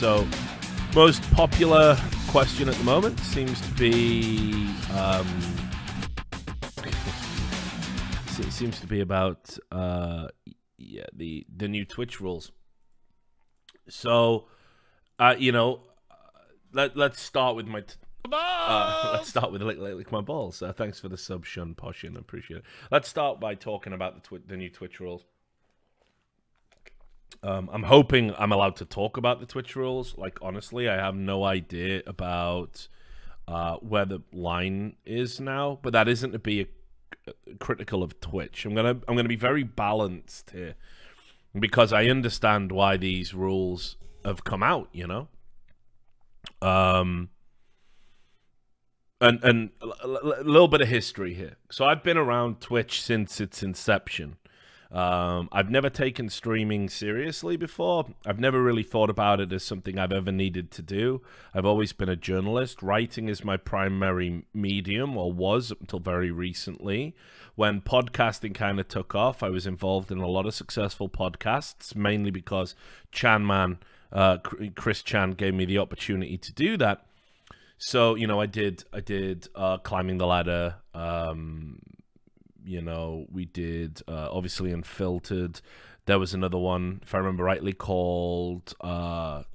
So, most popular question at the moment seems to be about the new Twitch rules. So, let's start with my. Let's start with lick my balls. Thanks for the sub, Shun Poshin. I appreciate it. Let's start by talking about the new Twitch rules. I'm hoping I'm allowed to talk about the Twitch rules. Like, honestly, I have no idea about where the line is now, but that isn't to be critical of Twitch. I'm gonna be very balanced here because I understand why these rules have come out. And a little bit of history here. So I've been around Twitch since its inception. I've never taken streaming seriously before. I've never really thought about it as something I've ever needed to do. I've always been a journalist. Writing is my primary medium, or was up until very recently. When podcasting kind of took off, I was involved in a lot of successful podcasts, mainly because Chris Chan gave me the opportunity to do that. So, I did Climbing the Ladder. We did obviously Unfiltered. There was another one, if I remember rightly, called was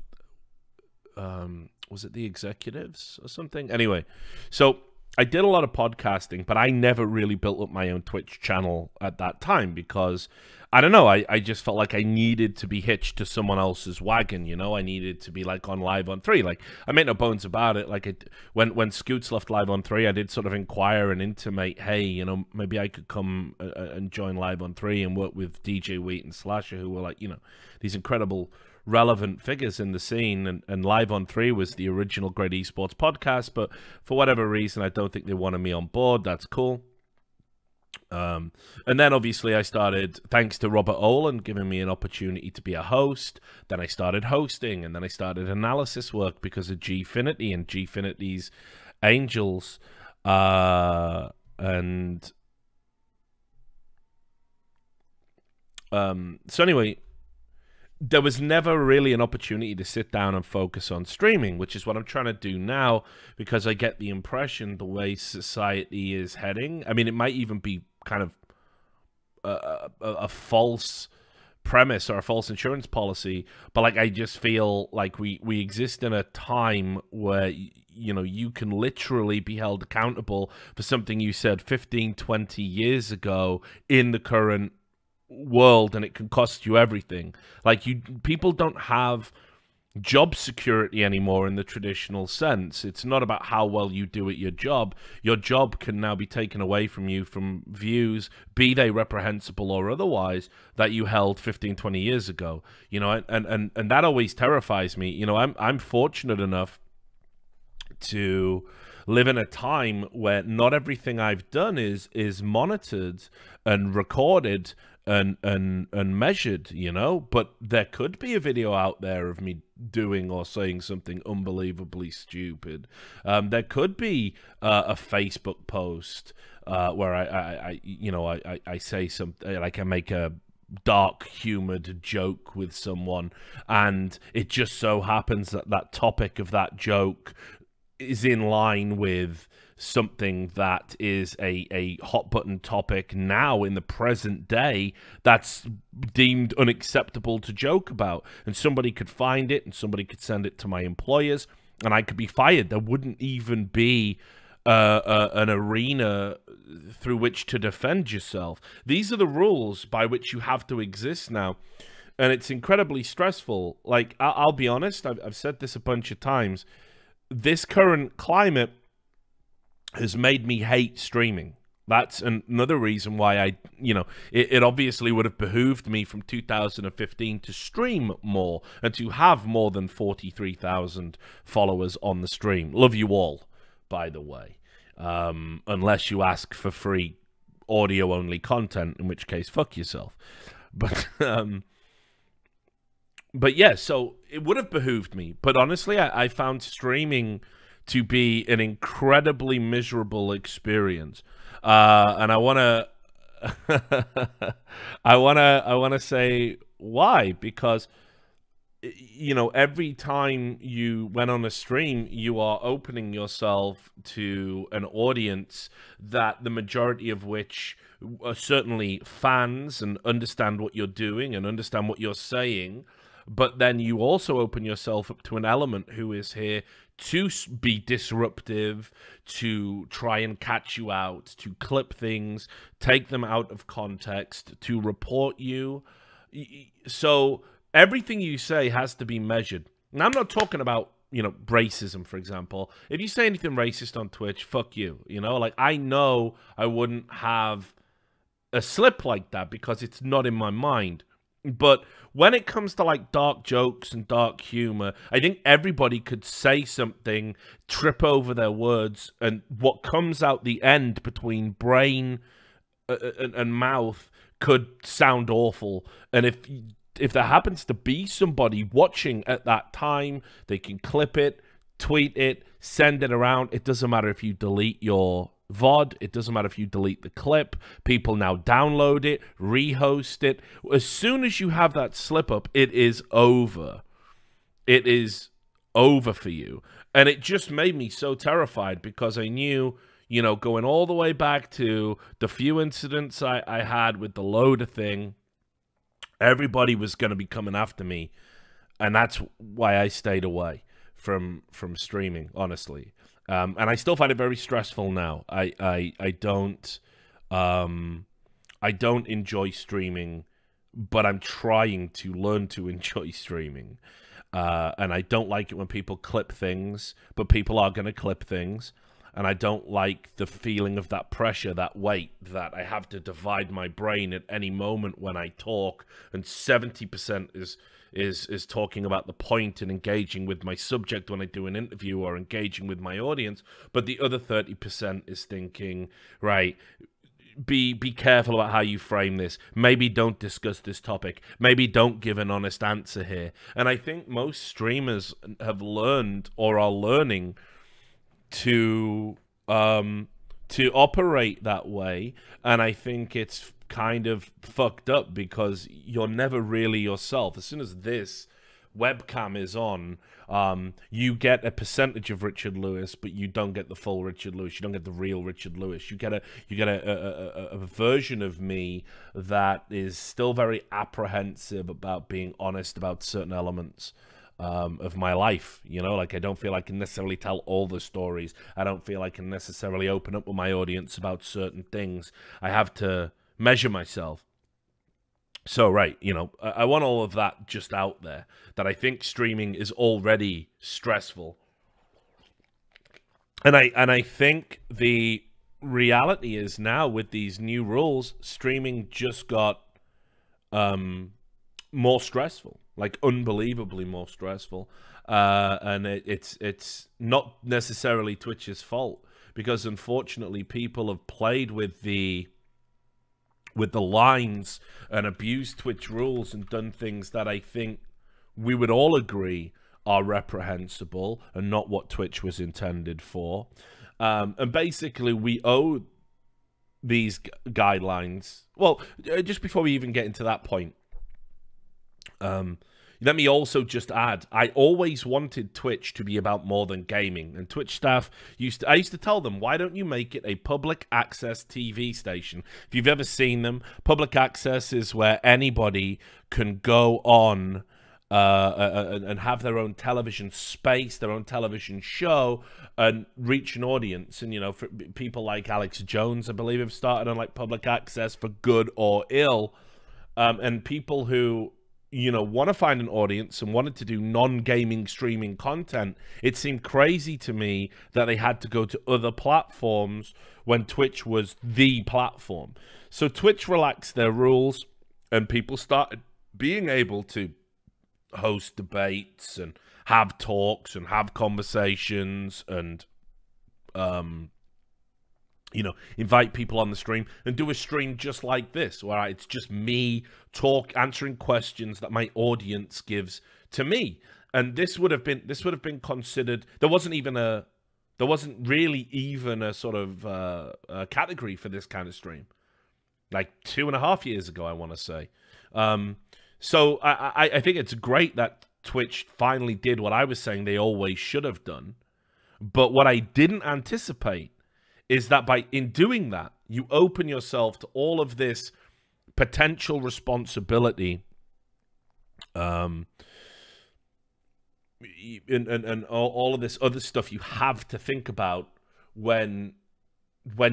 it The Executives or something? Anyway, so I did a lot of podcasting, but I never really built up my own Twitch channel at that time because I don't know. I just felt like I needed to be hitched to someone else's wagon. I needed to be like on Live on 3. Like, I make no bones about it. Like, when Scoots left Live on 3, I did sort of inquire and intimate, hey, maybe I could come and join Live on 3 and work with DJ Wheat and Slasher, who were like, these incredible relevant figures in the scene. And Live on 3 was the original Great Esports podcast, but for whatever reason, I don't think they wanted me on board. That's cool. And then obviously I started, thanks to Robert Olin giving me an opportunity to be a host. Then I started hosting, and then I started analysis work because of Gfinity and Gfinity's Angels. So anyway, there was never really an opportunity to sit down and focus on streaming, which is what I'm trying to do now, because I get the impression the way society is heading. I mean, it might even be kind of a false premise or a false insurance policy, but like, I just feel like we exist in a time where you can literally be held accountable for something you said 15, 20 years ago in the current world, and it can cost you everything. Like, people don't have job security anymore in the traditional sense. It's not about how well you do at your job. Your job can now be taken away from you from views, be they reprehensible or otherwise, that you held 15, 20 years ago. And that always terrifies me. I'm fortunate enough to live in a time where not everything I've done is monitored and recorded and measured, but there could be a video out there of me doing or saying something unbelievably stupid. There could be a Facebook post where I say something, like I make a dark humored joke with someone, and it just so happens that topic of that joke is in line with something that is a hot button topic now in the present day that's deemed unacceptable to joke about, and somebody could find it and somebody could send it to my employers and I could be fired. There wouldn't even be an arena through which to defend yourself. These are the rules by which you have to exist now, and it's incredibly stressful. Like, I'll be honest, I've said this a bunch of times, this current climate has made me hate streaming. That's another reason why it obviously would have behooved me from 2015 to stream more and to have more than 43,000 followers on the stream. Love you all, by the way. Unless you ask for free audio-only content, in which case, fuck yourself. But yeah, so it would have behooved me. But honestly, I found streaming to be an incredibly miserable experience, and I wanna I wanna say why, because you know, every time you went on a stream, you are opening yourself to an audience that the majority of which are certainly fans and understand what you're doing and understand what you're saying. But then you also open yourself up to an element who is here to be disruptive, to try and catch you out, to clip things, take them out of context, to report you. So everything you say has to be measured. And I'm not talking about, you know, racism, for example. If you say anything racist on Twitch, fuck you. You know, like, I know I wouldn't have a slip like that because it's not in my mind. But when it comes to like dark jokes and dark humor, I think everybody could say something, trip over their words, and what comes out the end between brain and mouth could sound awful. And if there happens to be somebody watching at that time, they can clip it, tweet it, send it around. It doesn't matter if you delete your VOD. It doesn't matter if you delete the clip. People now download it, rehost it. As soon as you have that slip up, it is over. It is over for you. And it just made me so terrified because I knew, you know, going all the way back to the few incidents I had with the loader thing, everybody was going to be coming after me. And that's why I stayed away from streaming, honestly. And I still find it very stressful now. I don't enjoy streaming, but I'm trying to learn to enjoy streaming. And I don't like it when people clip things, but people are going to clip things. And I don't like the feeling of that pressure, that weight, that I have to divide my brain at any moment when I talk, and 70% is talking about the point and engaging with my subject when I do an interview or engaging with my audience, but the other 30% is thinking, right, be careful about how you frame this. Maybe don't discuss this topic. Maybe don't give an honest answer here. And I think most streamers have learned or are learning to operate that way, and I think it's kind of fucked up because you're never really yourself. As soon as this webcam is on, you get a percentage of Richard Lewis, but you don't get the full Richard Lewis. You don't get the real Richard Lewis. You get a version of me that is still very apprehensive about being honest about certain elements of my life. You know, like, I don't feel I can necessarily tell all the stories. I don't feel I can necessarily open up with my audience about certain things. I have to measure myself. So, right, you know, I want all of that just out there, that I think streaming is already stressful. And I think the reality is now, with these new rules, streaming just got more stressful, like unbelievably more stressful. And it's not necessarily Twitch's fault, because unfortunately people have played with the lines and abused Twitch rules and done things that I think we would all agree are reprehensible and not what Twitch was intended for. And basically we owe these guidelines. Well, just before we even get into that point, let me also just add, I always wanted Twitch to be about more than gaming. And Twitch staff I used to tell them, why don't you make it a public access TV station? If you've ever seen them, public access is where anybody can go on and have their own television space, their own television show, and reach an audience. And, you know, for people like Alex Jones, I believe, have started on like public access for good or ill. And people who, you know, want to find an audience and wanted to do non-gaming streaming content, it seemed crazy to me that they had to go to other platforms when Twitch was the platform. So Twitch relaxed their rules, and people started being able to host debates and have talks and have conversations and you know, invite people on the stream and do a stream just like this, where it's just me answering questions that my audience gives to me. And this would have been considered, there wasn't really even a sort of a category for this kind of stream, like 2.5 years ago, I want to say. So I think it's great that Twitch finally did what I was saying they always should have done. But what I didn't anticipate is that in doing that, you open yourself to all of this potential responsibility, and all of this other stuff you have to think about when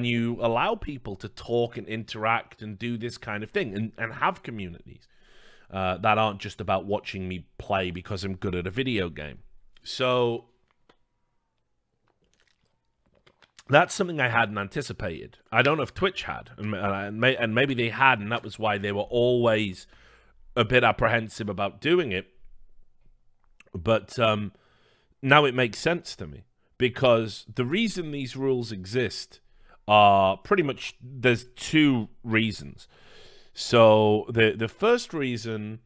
you allow people to talk and interact and do this kind of thing and have communities that aren't just about watching me play because I'm good at a video game. So that's something I hadn't anticipated. I don't know if Twitch had, and maybe they had, and that was why they were always a bit apprehensive about doing it. But now it makes sense to me, because the reason these rules exist are pretty much, there's two reasons. So the first reason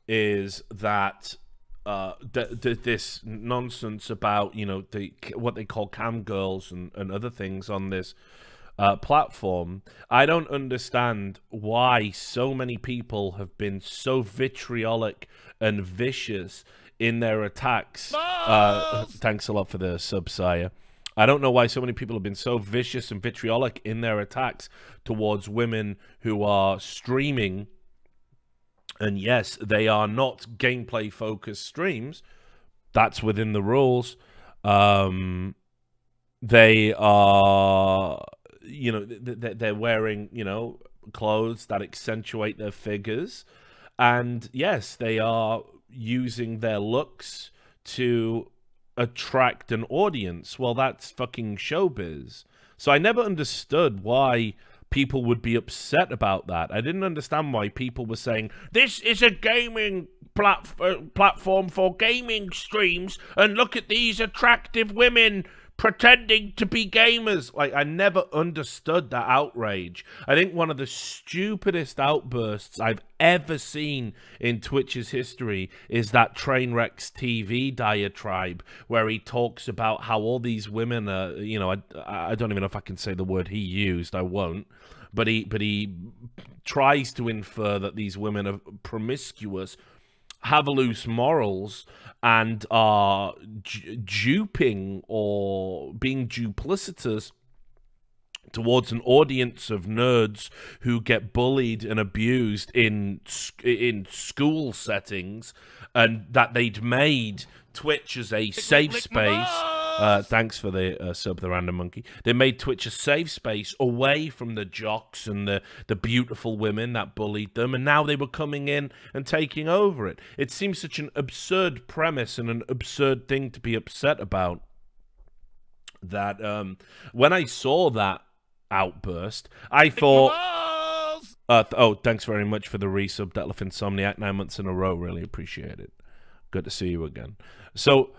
is that this nonsense about, you know, what they call cam girls and other things on this platform. I don't understand why so many people have been so vitriolic and vicious in their attacks. Thanks a lot for the sub, Sire. I don't know why so many people have been so vicious and vitriolic in their attacks towards women who are streaming. And yes, they are not gameplay-focused streams. That's within the rules. They are, you know, they're wearing, you know, clothes that accentuate their figures. And yes, they are using their looks to attract an audience. Well, that's fucking showbiz. So I never understood why people would be upset about that. I didn't understand why people were saying, this is a gaming platform for gaming streams, and look at these attractive women pretending to be gamers. Like, I never understood that outrage. I think one of the stupidest outbursts I've ever seen in Twitch's history is that Trainwreck's TV diatribe, where he talks about how all these women are, you know, I don't even know if I can say the word he used. I won't. But he tries to infer that these women are promiscuous, have loose morals, and are duping or being duplicitous towards an audience of nerds who get bullied and abused in school settings, and that they'd made Twitch as a safe space. Thanks for the sub, the random monkey. They made Twitch a safe space away from the jocks and the beautiful women that bullied them, and now they were coming in and taking over it. It seems such an absurd premise and an absurd thing to be upset about, that when I saw that outburst, I thought, oh, thanks very much for the resub, Detlef Insomniac, 9 months in a row. Really appreciate it. Good to see you again. So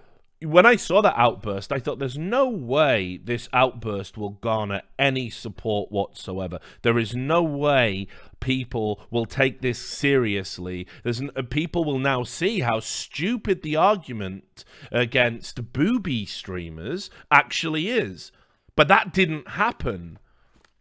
when I saw that outburst, I thought, there's no way this outburst will garner any support whatsoever. There is no way people will take this seriously. People will now see how stupid the argument against booby streamers actually is. But that didn't happen,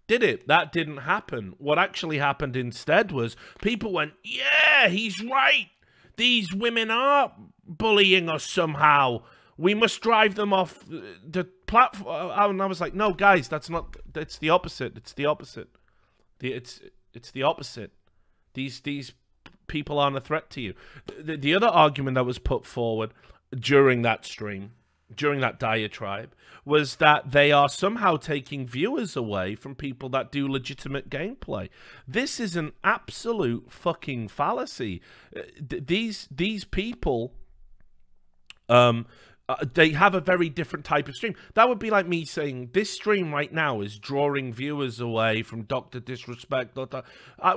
did it? That didn't happen. What actually happened instead was people went, yeah, he's right. These women are bullying us somehow. We must drive them off the platform. And I was like, no, guys, that's the opposite. It's the opposite. It's the opposite. These people aren't a threat to you. The other argument that was put forward during that stream, during that diatribe, was that they are somehow taking viewers away from people that do legitimate gameplay. This is an absolute fucking fallacy. These people, they have a very different type of stream. That would be like me saying, this stream right now is drawing viewers away from Dr. Disrespect.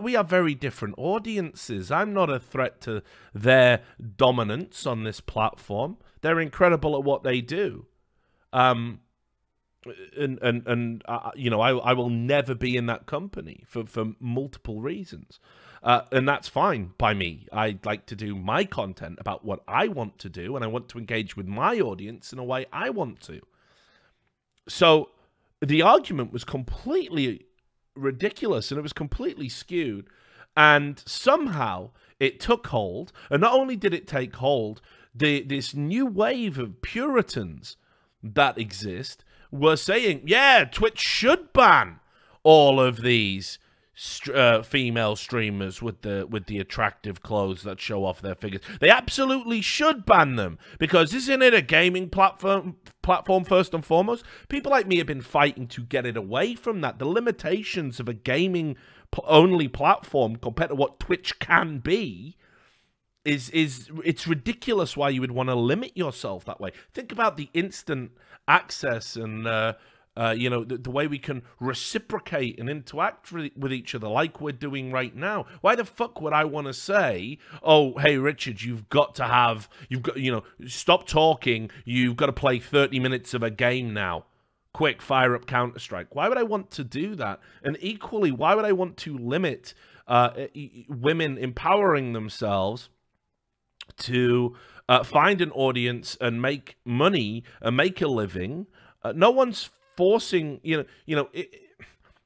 We have very different audiences. I'm not a threat to their dominance on this platform. They're incredible at what they do. You know, I will never be in that company for multiple reasons. And that's fine by me. I like to do my content about what I want to do, and I want to engage with my audience in a way I want to. So the argument was completely ridiculous, and it was completely skewed. And somehow it took hold, and not only did it take hold, this new wave of Puritans that exist were saying, yeah, Twitch should ban all of these female streamers with the attractive clothes that show off their figures. They absolutely should ban them, because isn't it a gaming platform first and foremost? People like me have been fighting to get it away from that. The limitations of a gaming only platform compared to what Twitch can be is it's ridiculous why you would want to limit yourself that way. Think about the instant access and you know, the way we can reciprocate and interact with each other like we're doing right now. Why the fuck would I want to say, oh, hey, Richard, you know, stop talking. You've got to play 30 minutes of a game now. Quick, fire up Counter-Strike. Why would I want to do that? And equally, why would I want to limit women empowering themselves to find an audience and make money and make a living? No one's forcing,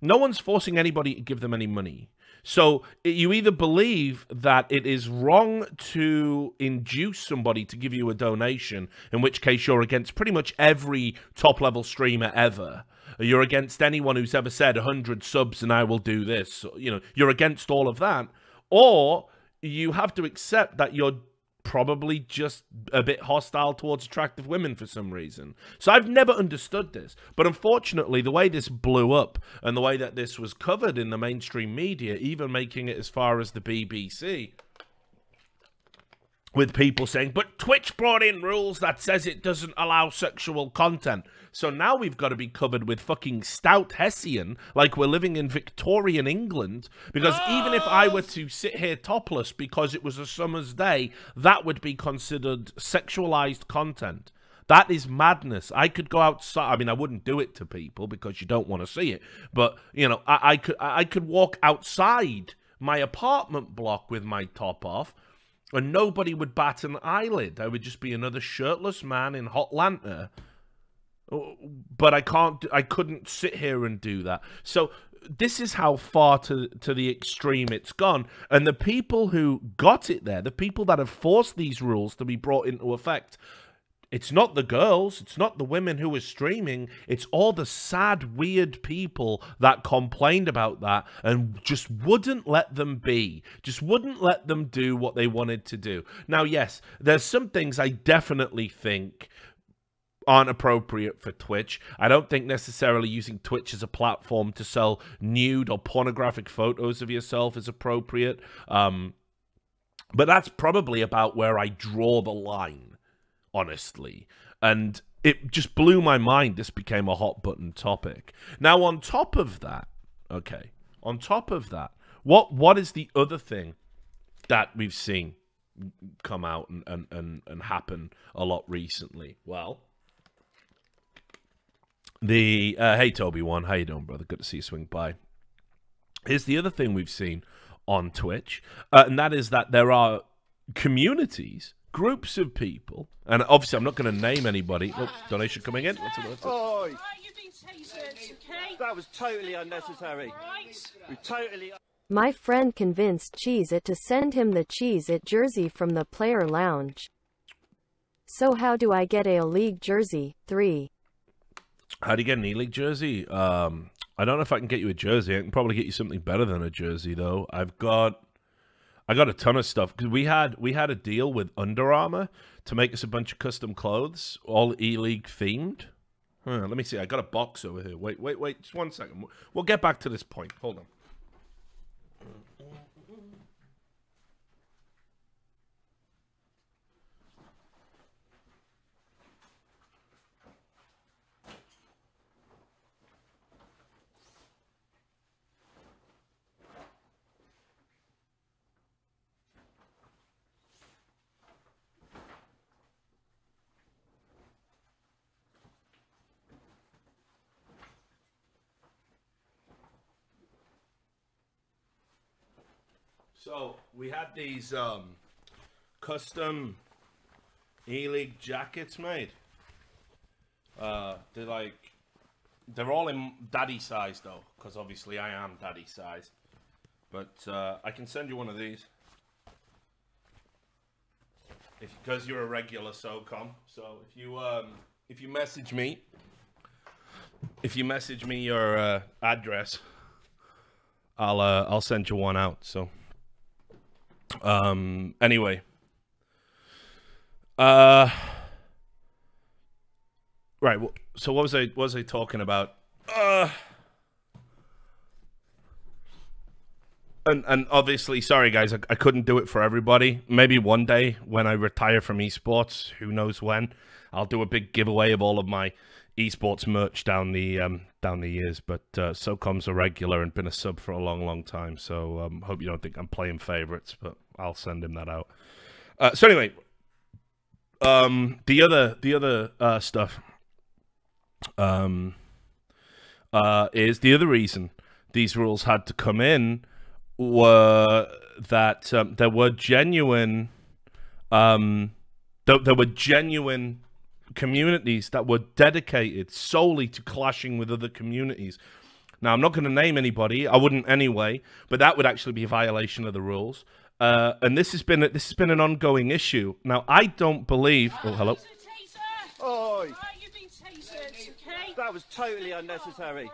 no one's forcing anybody to give them any money. So you either believe that it is wrong to induce somebody to give you a donation, in which case you're against pretty much every top-level streamer ever. You're against anyone who's ever said 100 subs and I will do this. You know, you're against all of that. Or you have to accept that you're probably just a bit hostile towards attractive women for some reason. So I've never understood this. But unfortunately, the way this blew up and the way that this was covered in the mainstream media, even making it as far as the BBC, with people saying, but Twitch brought in rules that says it doesn't allow sexual content. So now we've got to be covered with fucking stout Hessian like we're living in Victorian England. Because even if I were to sit here topless because it was a summer's day, that would be considered sexualized content. That is madness. I could go outside. I mean, I wouldn't do it to people because you don't want to see it. But, you know, I could walk outside my apartment block with my top off, and nobody would bat an eyelid. I would just be another shirtless man in Hotlanta. But I couldn't sit here and do that. So this is how far to the extreme it's gone. And the people who got it there, the people that have forced these rules to be brought into effect, it's not the girls, it's not the women who are streaming, it's all the sad, weird people that complained about that and just wouldn't let them be, just wouldn't let them do what they wanted to do. Now, yes, there's some things I definitely think aren't appropriate for Twitch. I don't think necessarily using Twitch as a platform to sell nude or pornographic photos of yourself is appropriate. But that's probably about where I draw the line, honestly. And it just blew my mind this became a hot button topic. Now, on top of that, okay, on top of that, what is the other thing that we've seen come out and happen a lot recently? Well, hey Toby One, how you doing, brother? Good to see you swing by. Here's the other thing we've seen on Twitch, and that is that there are communities, groups of people, and obviously I'm not going to name anybody. Oh, donation coming in. What's it? Oi! Right, you've been tasered, okay? That was totally unnecessary. Right. We totally. My friend convinced Cheez-It to send him the Cheez-It jersey from the player lounge. So how do I get a league jersey? 3. How do you get an E-League jersey? I don't know if I can get you a jersey. I can probably get you something better than a jersey, though. I got a ton of stuff because we had a deal with Under Armour to make us a bunch of custom clothes, all E-League themed. Let me see. I got a box over here. Wait, just 1 second. We'll get back to this point. Hold on. So we had these custom E-League jackets made. They're all in daddy size though, because obviously I am daddy size. But I can send you one of these. because you're a regular SOCOM. So if you message me your address, I'll send you one out. So anyway, right. Well, so what was I talking about? And obviously, sorry guys, I couldn't do it for everybody. Maybe one day when I retire from esports, who knows when, I'll do a big giveaway of all of my esports merch down the years. But SOCOM's a regular and been a sub for a long time. So hope you don't think I'm playing favorites, but I'll send him that out. So anyway, the other stuff is the other reason these rules had to come in were that there were genuine communities that were dedicated solely to clashing with other communities. Now, I'm not going to name anybody. I wouldn't anyway, but that would actually be a violation of the rules. And this has been an ongoing issue. Now, I don't believe. Oh, hello. Oi! That was totally unnecessary.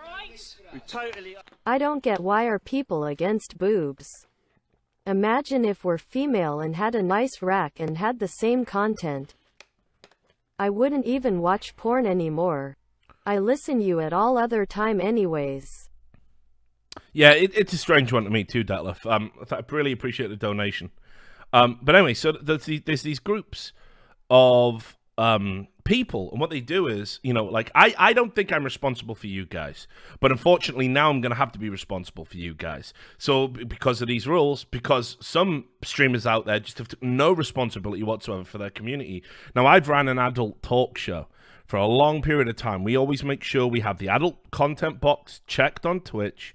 We totally. I don't get why are people against boobs. Imagine if we're female and had a nice rack and had the same content. I wouldn't even watch porn anymore. I listen you at all other time anyways. Yeah, it's a strange one to me too, Detlef. I really appreciate the donation. But anyway, so there's these groups of people, and what they do is, you know, like I don't think I'm responsible for you guys, but unfortunately now I'm going to have to be responsible for you guys. So because of these rules, because some streamers out there just have no responsibility whatsoever for their community. Now, I've ran an adult talk show for a long period of time. We always make sure we have the adult content box checked on Twitch.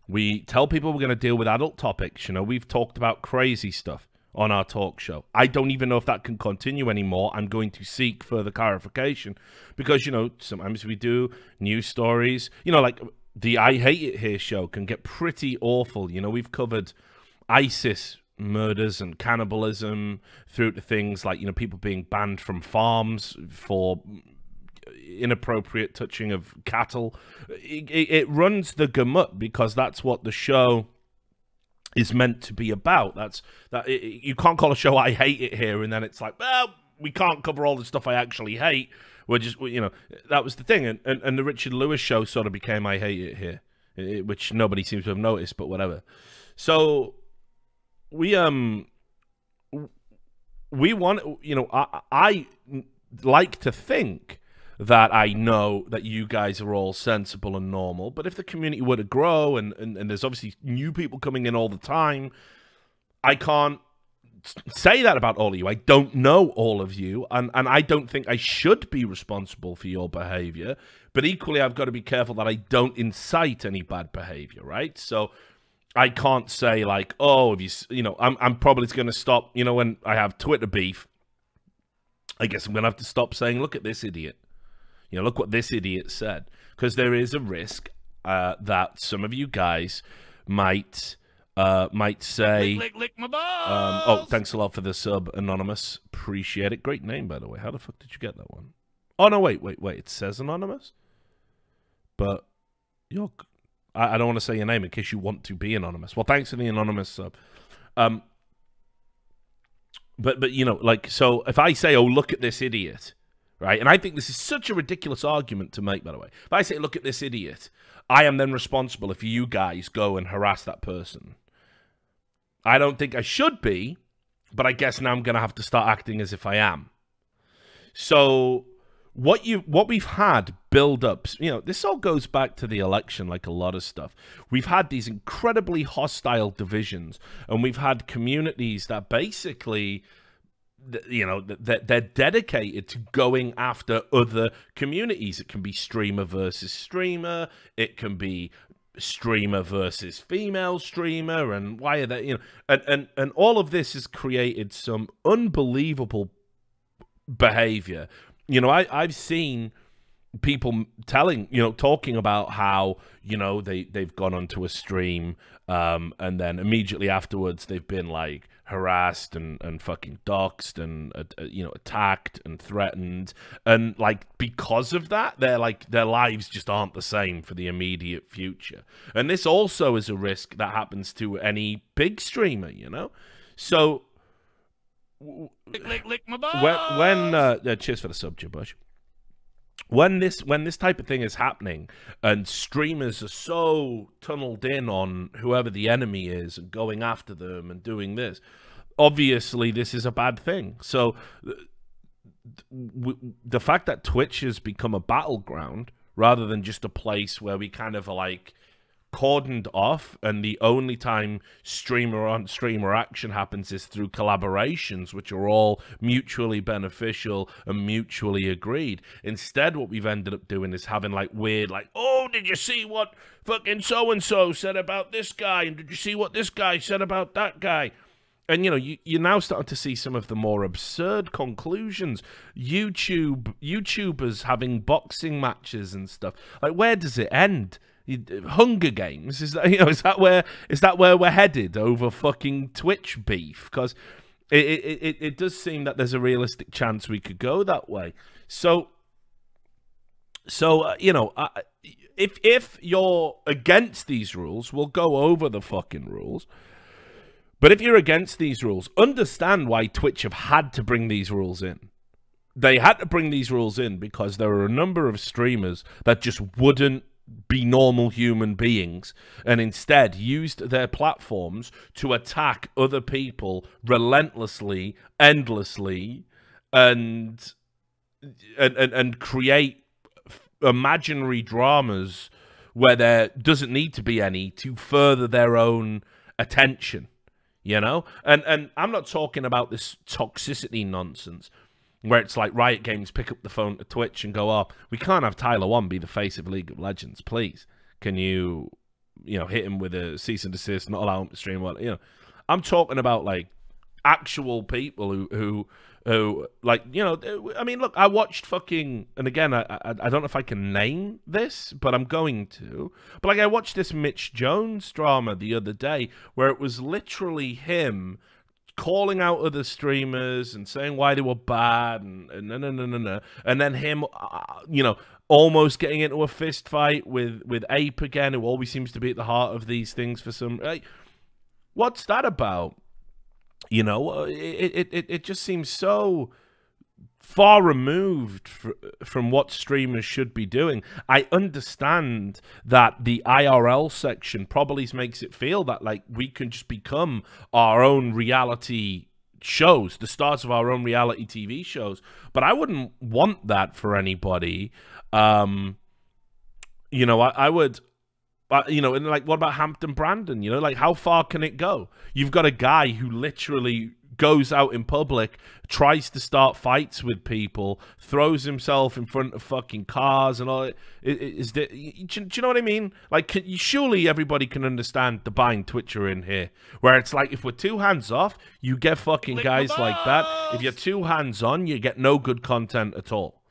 We tell people we're going to deal with adult topics. You know, we've talked about crazy stuff on our talk show. I don't even know if that can continue anymore. I'm going to seek further clarification because, you know, sometimes we do news stories. You know, like the I Hate It Here show can get pretty awful. You know, we've covered ISIS murders and cannibalism through to things like, you know, people being banned from farms for inappropriate touching of cattle. It runs the gamut because that's what the show is meant to be about. You can't call a show I Hate It Here and then it's like, well, we can't cover all the stuff I actually hate. We're just, you know, that was the thing. And the Richard Lewis show sort of became I Hate It Here, which nobody seems to have noticed, but whatever. So we want, you know, I like to think that I know that you guys are all sensible and normal, but if the community were to grow and there's obviously new people coming in all the time, I can't say that about all of you. I don't know all of you, and I don't think I should be responsible for your behavior, but equally I've got to be careful that I don't incite any bad behavior, right? So I can't say like, oh, if you know, I'm probably going to stop, you know, when I have Twitter beef, I guess I'm going to have to stop saying, look at this idiot. You know, look what this idiot said. Because there is a risk that some of you guys might say... Lick my balls! Oh, thanks a lot for the sub, Anonymous. Appreciate it. Great name, by the way. How the fuck did you get that one? Oh, no, wait. It says Anonymous? But you're... I don't want to say your name in case you want to be anonymous. Well, thanks for the Anonymous sub. But you know, like, so if I say, oh, look at this idiot... Right, and I think this is such a ridiculous argument to make, by the way. If I say, look at this idiot, I am then responsible if you guys go and harass that person. I don't think I should be, but I guess now I'm going to have to start acting as if I am. So what we've had build up, you know, this all goes back to the election like a lot of stuff. We've had these incredibly hostile divisions, and we've had communities that basically... you know, they're dedicated to going after other communities. It can be streamer versus streamer. It can be streamer versus female streamer. And why are they, you know, and all of this has created some unbelievable behavior. You know, I've seen people talking about how, you know, they've gone onto a stream and then immediately afterwards they've been like harassed and fucking doxxed and you know, attacked and threatened, and like because of that, their lives just aren't the same for the immediate future. And this also is a risk that happens to any big streamer, you know. So lick my balls. cheers for the sub, Jabush. When this type of thing is happening and streamers are so tunneled in on whoever the enemy is and going after them and doing this, obviously this is a bad thing. So the fact that Twitch has become a battleground rather than just a place where we kind of like cordoned off, and the only time streamer on streamer action happens is through collaborations, which are all mutually beneficial and mutually agreed. Instead, what we've ended up doing is having like weird, like, oh, did you see what fucking so-and-so said about this guy? And did you see what this guy said about that guy? And, you know, you're now starting to see some of the more absurd conclusions. YouTubers having boxing matches and stuff. Like, where does it end? Hunger Games, is that, you know, is that where we're headed over fucking Twitch beef? Because it does seem that there's a realistic chance we could go that way. So you know, if you're against these rules, we'll go over the fucking rules. But if you're against these rules, understand why Twitch have had to bring these rules in. They had to bring these rules in because there are a number of streamers that just wouldn't be normal human beings and instead used their platforms to attack other people relentlessly, endlessly, and create imaginary dramas where there doesn't need to be any to further their own attention, you know? And I'm not talking about this toxicity nonsense where it's like Riot Games pick up the phone to Twitch and go, oh, we can't have Tyler One be the face of League of Legends, please. Can you know, hit him with a cease and desist, not allow him to stream? Well, you know, I'm talking about like actual people who like, you know, I mean, look, I watched fucking, and again, I don't know if I can name this, but I'm going to. But like, I watched this Mitch Jones drama the other day where it was literally him calling out other streamers and saying why they were bad and then him, you know, almost getting into a fist fight with Ape again, who always seems to be at the heart of these things for some. Like, what's that about? You know, it just seems so far removed from what streamers should be doing. I understand that the IRL section probably makes it feel that like we can just become our own reality shows, the stars of our own reality TV shows, but I wouldn't want that for anybody. You know, I would, you know, and like, what about Hampton Brandon? You know, like, how far can it go? You've got a guy who literally goes out in public, tries to start fights with people, throws himself in front of fucking cars and all. Do you know what I mean? Like, surely everybody can understand the buying Twitcher in here, where it's like, if we're too hands off, you get fucking guys like that. If you're too hands on, you get no good content at all.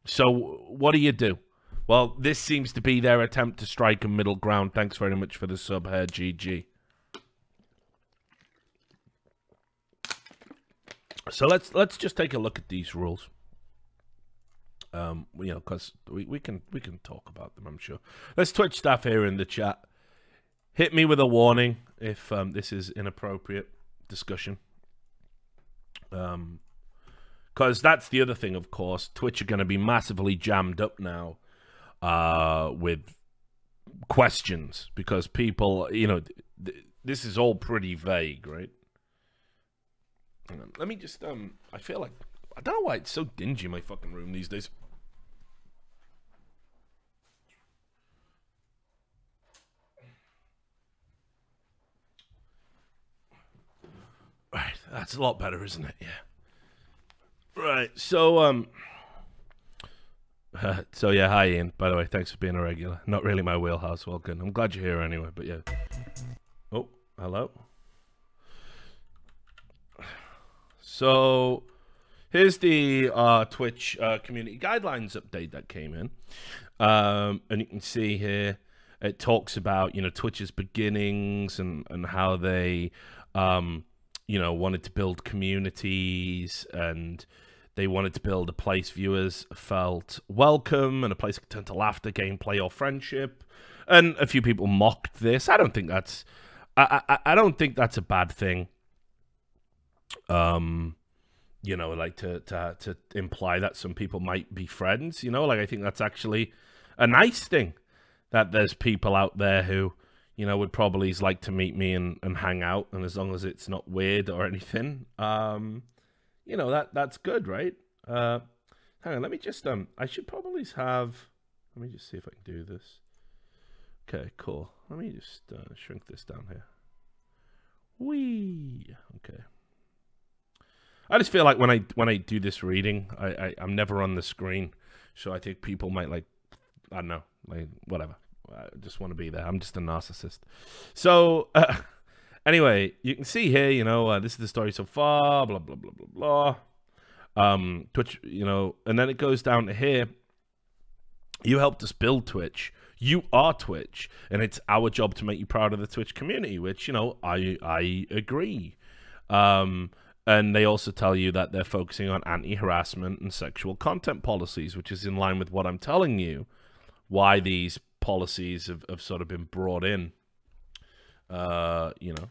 So what do? Well, this seems to be their attempt to strike a middle ground. Thanks very much for the sub here, GG. So let's just take a look at these rules. You know, because we can talk about them, I'm sure. Let's Twitch staff here in the chat. Hit me with a warning if this is inappropriate discussion. Because that's the other thing, of course. Twitch are going to be massively jammed up now with questions because people, you know, this is all pretty vague, right? Hang on. Let me just, I feel like, I don't know why it's so dingy in my fucking room these days. Right, that's a lot better, isn't it? Yeah. Right, so, so yeah, hi Ian, by the way, thanks for being a regular. Not really my wheelhouse, well good. I'm glad you're here anyway, but yeah. Oh, hello? So, here's the Twitch community guidelines update that came in. And you can see here, it talks about, you know, Twitch's beginnings and how they you know, wanted to build communities, and they wanted to build a place viewers felt welcome and a place that could turn to laughter, gameplay, or friendship. And a few people mocked this. I don't think that's I don't think that's a bad thing. You know, like to imply that some people might be friends, you know, like I think that's actually a nice thing, that there's people out there who, you know, would probably like to meet me and hang out, and as long as it's not weird or anything, you know, that's good, right? Hang on, let me just I should probably have, let me just see if I can do this. Okay, cool. Let me just shrink this down here. Whee! Okay. I just feel like when I do this reading, I'm never on the screen, so I think people might like, I don't know, like whatever. I just want to be there. I'm just a narcissist. So anyway, you can see here, you know, this is the story so far. Blah blah blah blah blah. Twitch, you know, and then it goes down to here. You helped us build Twitch. You are Twitch, and it's our job to make you proud of the Twitch community, which, you know, I agree. And they also tell you that they're focusing on anti-harassment and sexual content policies, which is in line with what I'm telling you, why these policies have sort of been brought in, you know.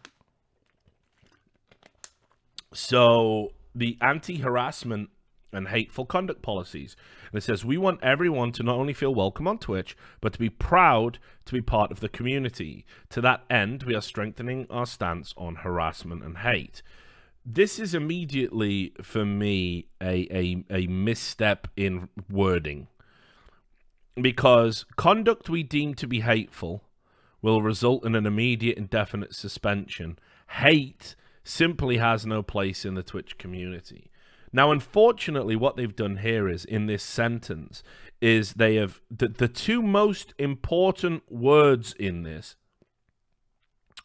So the anti-harassment and hateful conduct policies. And it says, we want everyone to not only feel welcome on Twitch, but to be proud to be part of the community. To that end, we are strengthening our stance on harassment and hate. This is immediately, for me, a misstep in wording. Because conduct we deem to be hateful will result in an immediate indefinite suspension. Hate simply has no place in the Twitch community. Now, unfortunately, what they've done here is, in this sentence, is they have the two most important words in this,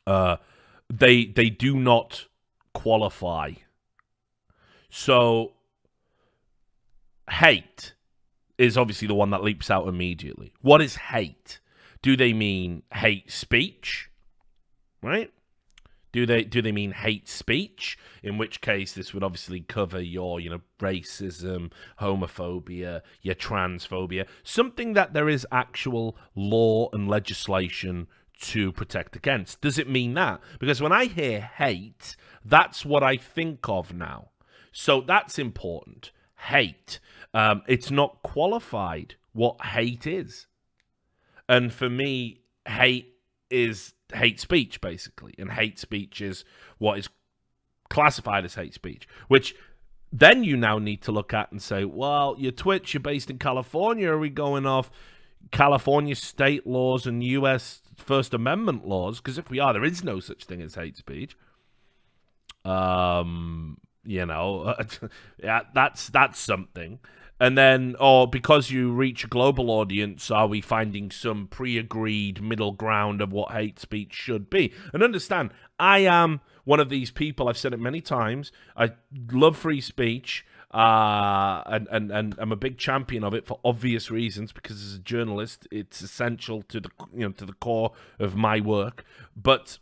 they do not qualify. So hate is obviously the one that leaps out immediately. What is hate? Do they mean hate speech? Right? Do they mean hate speech? In which case this would obviously cover your, you know, racism, homophobia, your transphobia, something that there is actual law and legislation to protect against. Does it mean that? Because when I hear hate, that's what I think of now. So that's important. Hate. It's not qualified what hate is. And for me, hate is hate speech, basically. And hate speech is what is classified as hate speech, which then you now need to look at and say, well, your Twitch, you're based in California. Are we going off California state laws and U.S. First Amendment laws? Because if we are, there is no such thing as hate speech. You know, yeah, that's something. And then, or because you reach a global audience, are we finding some pre-agreed middle ground of what hate speech should be? And understand, I am one of these people. I've said it many times. I love free speech, and I'm a big champion of it for obvious reasons. Because as a journalist, it's essential to the, you know, to the core of my work. But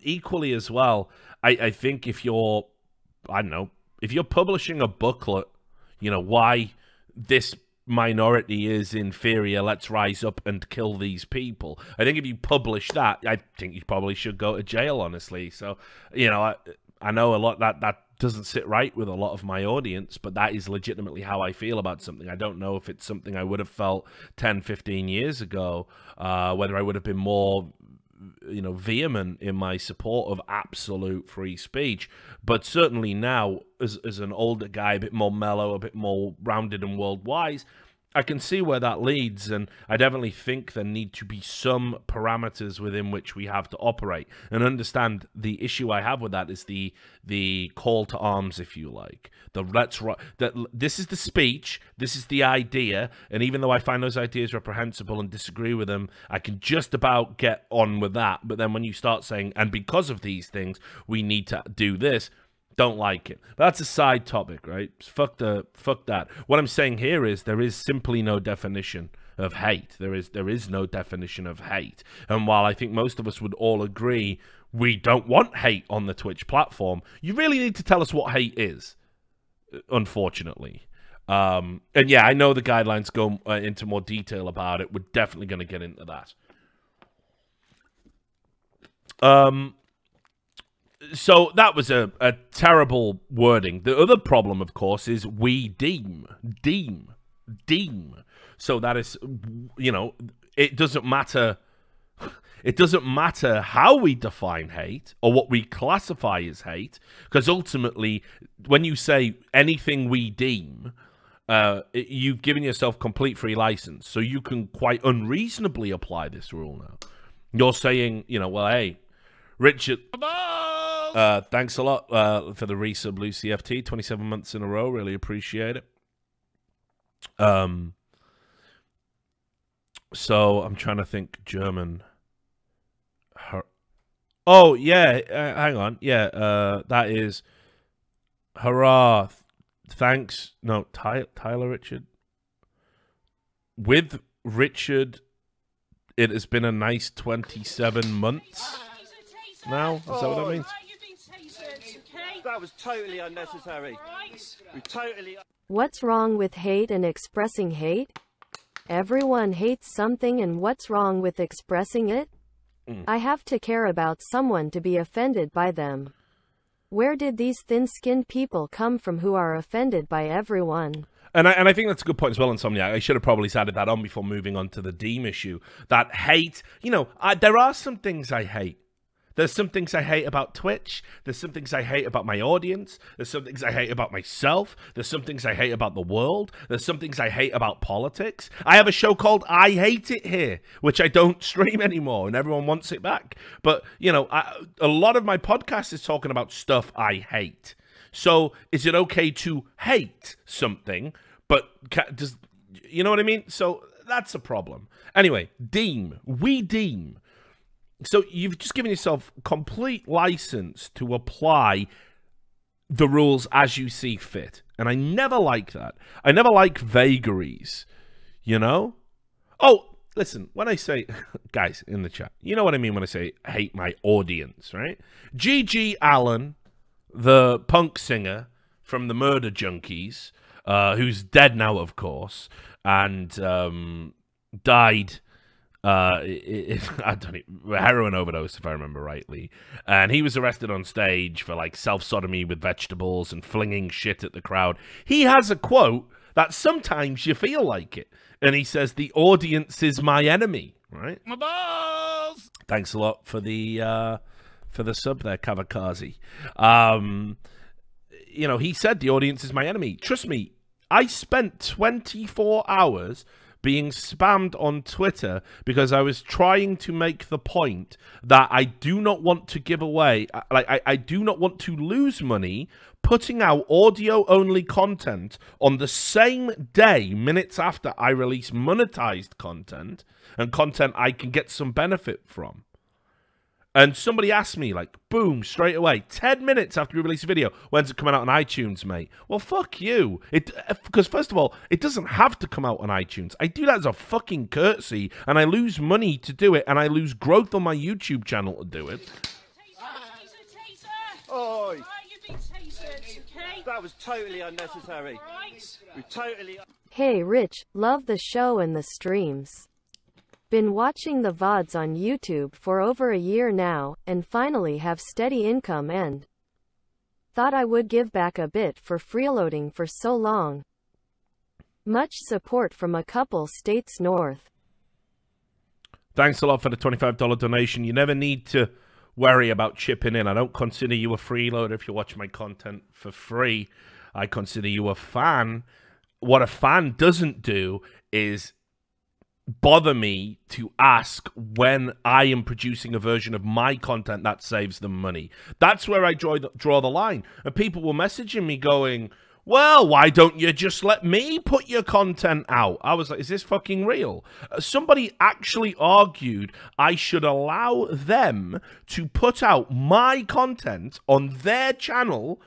equally as well, I think if you're, I don't know, if you're publishing a booklet, you know, why this minority is inferior, let's rise up and kill these people. I think if you publish that, I think you probably should go to jail, honestly. So, you know, I know a lot that doesn't sit right with a lot of my audience, but that is legitimately how I feel about something. I don't know if it's something I would have felt 10, 15 years ago, whether I would have been more, you know, vehement in my support of absolute free speech. But certainly now, as an older guy, a bit more mellow, a bit more rounded and world-wise, I can see where that leads, and I definitely think there need to be some parameters within which we have to operate. And understand the issue I have with that is the call to arms, if you like. This is the speech, this is the idea, and even though I find those ideas reprehensible and disagree with them, I can just about get on with that. But then when you start saying, and because of these things, we need to do this, don't like it. That's a side topic, right? Fuck that. What I'm saying here is there is simply no definition of hate. There is no definition of hate. And while I think most of us would all agree we don't want hate on the Twitch platform, you really need to tell us what hate is, unfortunately. And yeah, I know the guidelines go into more detail about it. We're definitely going to get into that. So that was a terrible wording. The other problem, of course, is we deem. So that is, you know, it doesn't matter. It doesn't matter how we define hate or what we classify as hate, because ultimately, when you say anything we deem, you've given yourself complete free license. So you can quite unreasonably apply this rule now. You're saying, you know, well, hey, Richard, thanks a lot for the resub, Lucy FT, 27 months in a row. Really appreciate it. So I'm trying to think German. Oh, yeah, hang on. Yeah, that is hurrah. Thanks. No, Tyler Richard. With Richard, it has been a nice 27 months now. Is that what that means? That was totally unnecessary. We totally... What's wrong with hate and expressing hate? Everyone hates something, and what's wrong with expressing it? I have to care about someone to be offended by them. Where did these thin-skinned people come from who are offended by everyone? And I think that's a good point as well, Insomniac. I should have probably added that on before moving on to the Deem issue. That hate, you know, there are some things I hate. There's some things I hate about Twitch. There's some things I hate about my audience. There's some things I hate about myself. There's some things I hate about the world. There's some things I hate about politics. I have a show called I Hate It Here, which I don't stream anymore, and everyone wants it back. But, you know, a lot of my podcast is talking about stuff I hate. So is it okay to hate something, but does, you know what I mean? So that's a problem. Anyway, deem. We deem. So you've just given yourself complete license to apply the rules as you see fit. And I never like that. I never like vagaries, you know? Oh, listen, when I say, guys in the chat, you know what I mean when I say hate my audience, right? G.G. Allen, the punk singer from the Murder Junkies, who's dead now, of course, and died... I don't know, heroin overdose, if I remember rightly. And he was arrested on stage for, like, self-sodomy with vegetables and flinging shit at the crowd. He has a quote that sometimes you feel like it. And he says, the audience is my enemy, right? My balls! Thanks a lot for the sub there, Kavakazi. You know, he said the audience is my enemy. Trust me, I spent 24 hours... being spammed on Twitter because I was trying to make the point that I do not want to give away, I do not want to lose money putting out audio-only content on the same day, minutes after I release monetized content, and content I can get some benefit from. And somebody asked me, like, boom, straight away, 10 minutes after we release a video, when's it coming out on iTunes, mate? Well, fuck you. Because, first of all, it doesn't have to come out on iTunes. I do that as a fucking courtesy, and I lose money to do it, and I lose growth on my YouTube channel to do it. Oi! That was totally unnecessary. We totally... Hey, Rich, love the show and the streams. Been watching the VODs on YouTube for over a year now, and finally have steady income and thought I would give back a bit for freeloading for so long. Much support from a couple states north. Thanks a lot for the $25 donation. You never need to worry about chipping in. I don't consider you a freeloader if you watch my content for free. I consider you a fan. What a fan doesn't do is bother me to ask when I am producing a version of my content that saves them money. That's where I draw the line. And people were messaging me going, well, why don't you just let me put your content out? I was like, is this fucking real? Somebody actually argued I should allow them to put out my content on their channel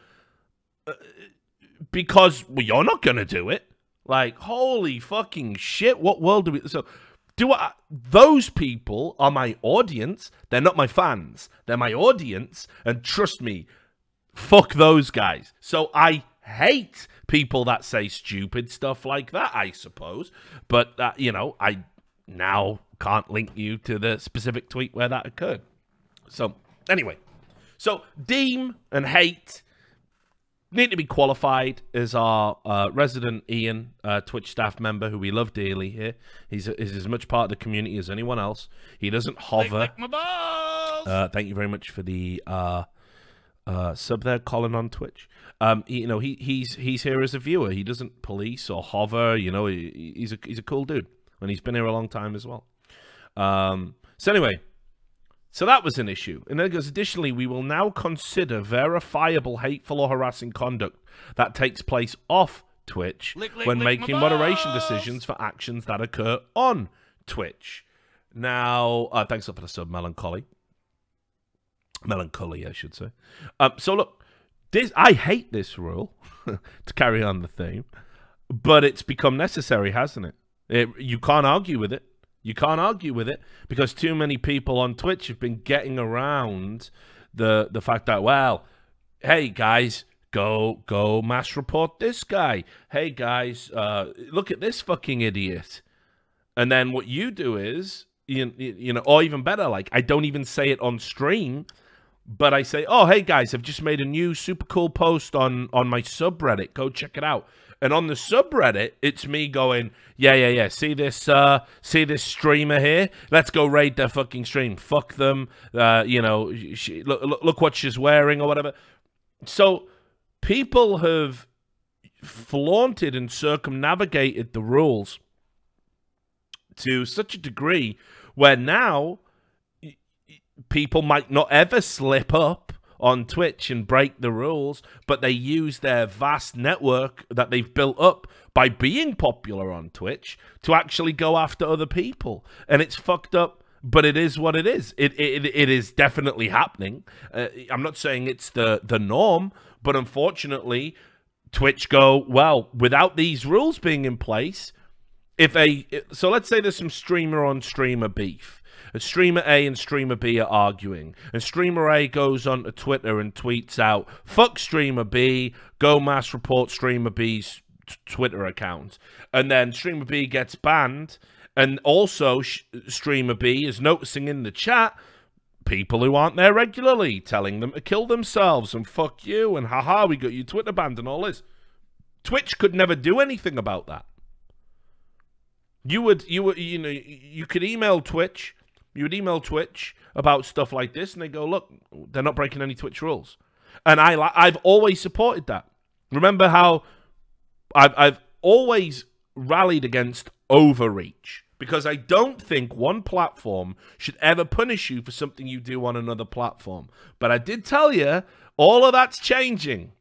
because, well, you're not going to do it. Like, holy fucking shit, what world do we... So, those people are my audience. They're not my fans. They're my audience. And trust me, fuck those guys. So I hate people that say stupid stuff like that, I suppose. But, you know, I now can't link you to the specific tweet where that occurred. So, anyway. So, deem and hate need to be qualified as our resident Ian, Twitch staff member, who we love dearly here. He's as much part of the community as anyone else. He doesn't hover. Lick my balls! Thank you very much for the sub there, Colin on Twitch. You know, he's here as a viewer. He doesn't police or hover. You know, he's a cool dude, and he's been here a long time as well. So anyway. So that was an issue. And then it goes, additionally, we will now consider verifiable hateful or harassing conduct that takes place off Twitch when making moderation decisions for actions that occur on Twitch. Now, thanks for the sub, Melancholy. Melancholy, I should say. So look, I hate this rule, to carry on the theme, but it's become necessary, hasn't it? You can't argue with it. You can't argue with it because too many people on Twitch have been getting around the fact that, well, hey, guys, go mass report this guy. Hey, guys, look at this fucking idiot. And then what you do is, you know, or even better, like, I don't even say it on stream, but I say, oh, hey, guys, I've just made a new super cool post on my subreddit. Go check it out. And on the subreddit, it's me going, yeah. See this streamer here? Let's go raid their fucking stream. Fuck them. You know, look what she's wearing or whatever. So people have flaunted and circumnavigated the rules to such a degree where now people might not ever slip up on Twitch and break the rules, but they use their vast network that they've built up by being popular on Twitch to actually go after other people. And it's fucked up, but it is what it is. It is definitely happening. I'm not saying it's the norm, but unfortunately, Twitch go, well, without these rules being in place, so let's say there's some streamer on streamer beef. Streamer A and Streamer B are arguing. And Streamer A goes on to Twitter and tweets out, fuck Streamer B, go mass report Streamer B's Twitter account. And then Streamer B gets banned. And also, Streamer B is noticing in the chat people who aren't there regularly, telling them to kill themselves and fuck you and haha, we got you Twitter banned and all this. Twitch could never do anything about that. You could email Twitch. You would email Twitch about stuff like this, and they go, look, they're not breaking any Twitch rules. And I've always supported that. Remember how I've always rallied against overreach, because I don't think one platform should ever punish you for something you do on another platform. But I did tell you, all of that's changing.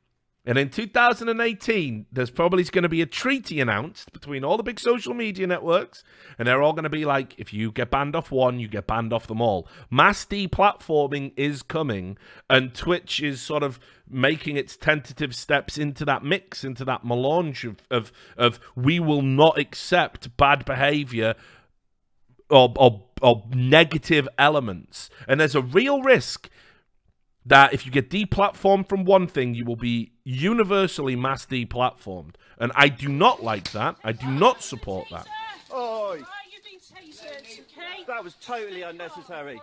And in 2018, there's probably going to be a treaty announced between all the big social media networks, and they're all going to be like, if you get banned off one, you get banned off them all. Mass deplatforming is coming, and Twitch is sort of making its tentative steps into that mix, into that melange of we will not accept bad behavior or negative elements. And there's a real risk that if you get deplatformed from one thing, you will be universally mass deplatformed. And I do not like that. I do not support that. Oi! You've been tasered, okay? That was totally unnecessary.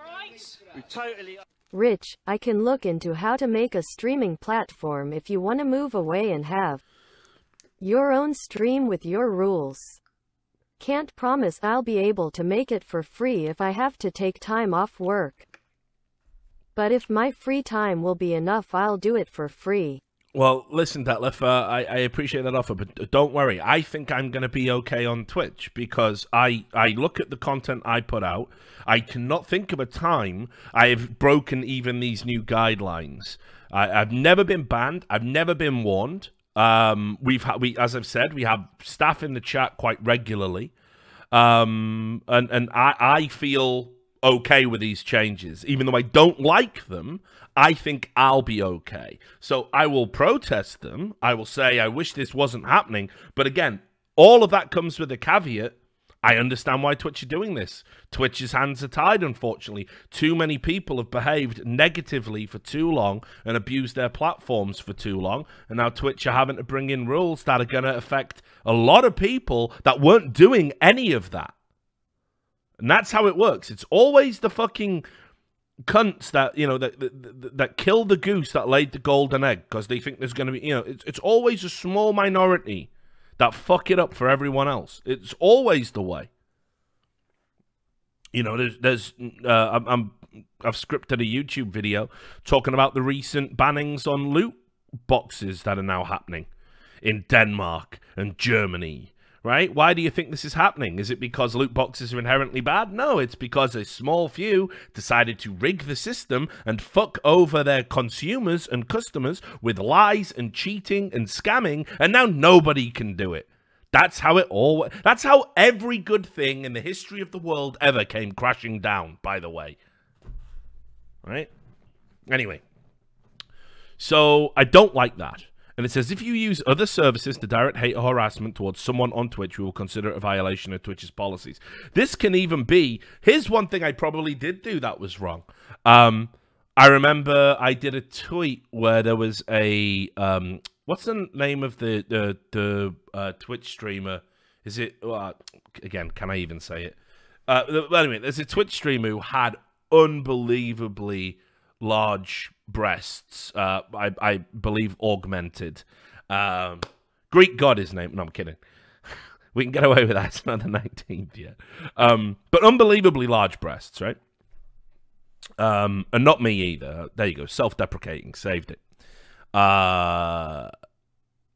We totally... Rich, I can look into how to make a streaming platform if you want to move away and have your own stream with your rules. Can't promise I'll be able to make it for free if I have to take time off work. But if my free time will be enough, I'll do it for free. Well, listen, Detlef, I appreciate that offer, but don't worry. I think I'm going to be okay on Twitch because I look at the content I put out. I cannot think of a time I have broken even these new guidelines. I've never been banned. I've never been warned. As I've said, we have staff in the chat quite regularly. And I feel okay with these changes. Even though I don't like them, I think I'll be okay. So I will protest them. I will say I wish this wasn't happening. But again, all of that comes with a caveat. I understand why Twitch are doing this. Twitch's hands are tied, unfortunately. Too many people have behaved negatively for too long and abused their platforms for too long. And now Twitch are having to bring in rules that are going to affect a lot of people that weren't doing any of that. And that's how it works. It's always the fucking cunts that, you know, that kill the goose that laid the golden egg because they think there's going to be, you know, it's always a small minority that fuck it up for everyone else. It's always the way. You know, I've scripted a YouTube video talking about the recent bannings on loot boxes that are now happening in Denmark and Germany. Right? Why do you think this is happening? Is it because loot boxes are inherently bad? No, it's because a small few decided to rig the system and fuck over their consumers and customers with lies and cheating and scamming, and now nobody can do it. That's how that's how every good thing in the history of the world ever came crashing down, by the way. Right? Anyway. So, I don't like that. And it says, if you use other services to direct hate or harassment towards someone on Twitch, we will consider it a violation of Twitch's policies. This can even be, here's one thing I probably did do that was wrong. I remember I did a tweet where there was a, what's the name of the Twitch streamer? Is it, again, can I even say it? Anyway, there's a Twitch streamer who had unbelievably large breasts, I believe augmented. Greek god his name. No, I'm kidding. We can get away with that. It's not the 19th yet. But unbelievably large breasts, right? And not me either. There you go. Self-deprecating. Saved it. And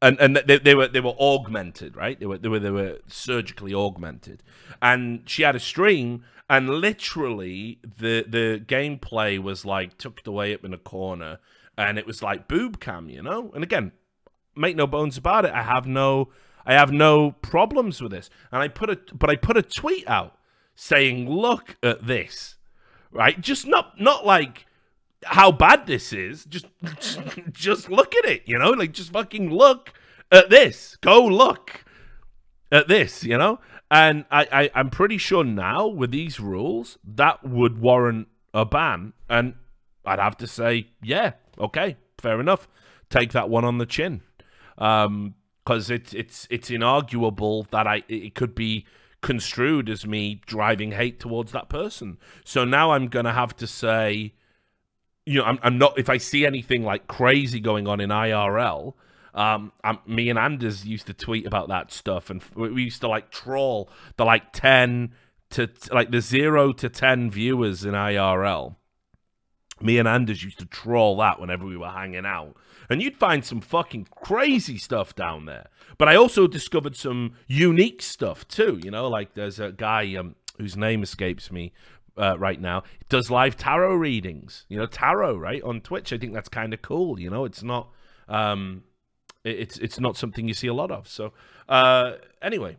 they were augmented, right? They were surgically augmented. And she had a stream, and literally the gameplay was like tucked away up in a corner, and it was like boob cam, you know? And again, make no bones about it, I have no problems with this. And I put a tweet out saying, look at this. Right? Just not like how bad this is. Just look at it, you know? Like, just fucking look at this. Go look at this, you know? And I'm pretty sure now, with these rules, that would warrant a ban. And I'd have to say, yeah, okay, fair enough. Take that one on the chin. Because it's inarguable that it could be construed as me driving hate towards that person. So now I'm going to have to say, you know, I'm not, if I see anything like crazy going on in IRL, me and Anders used to tweet about that stuff, and we used to like troll the like 10 to like the 0 to 10 viewers in IRL. Me and Anders used to troll that whenever we were hanging out, and you'd find some fucking crazy stuff down there. But I also discovered some unique stuff too, you know, like there's a guy whose name escapes me right now. He does live tarot readings, you know, tarot, right, on Twitch. I think that's kind of cool, you know. It's not it's not something you see a lot of. So anyway,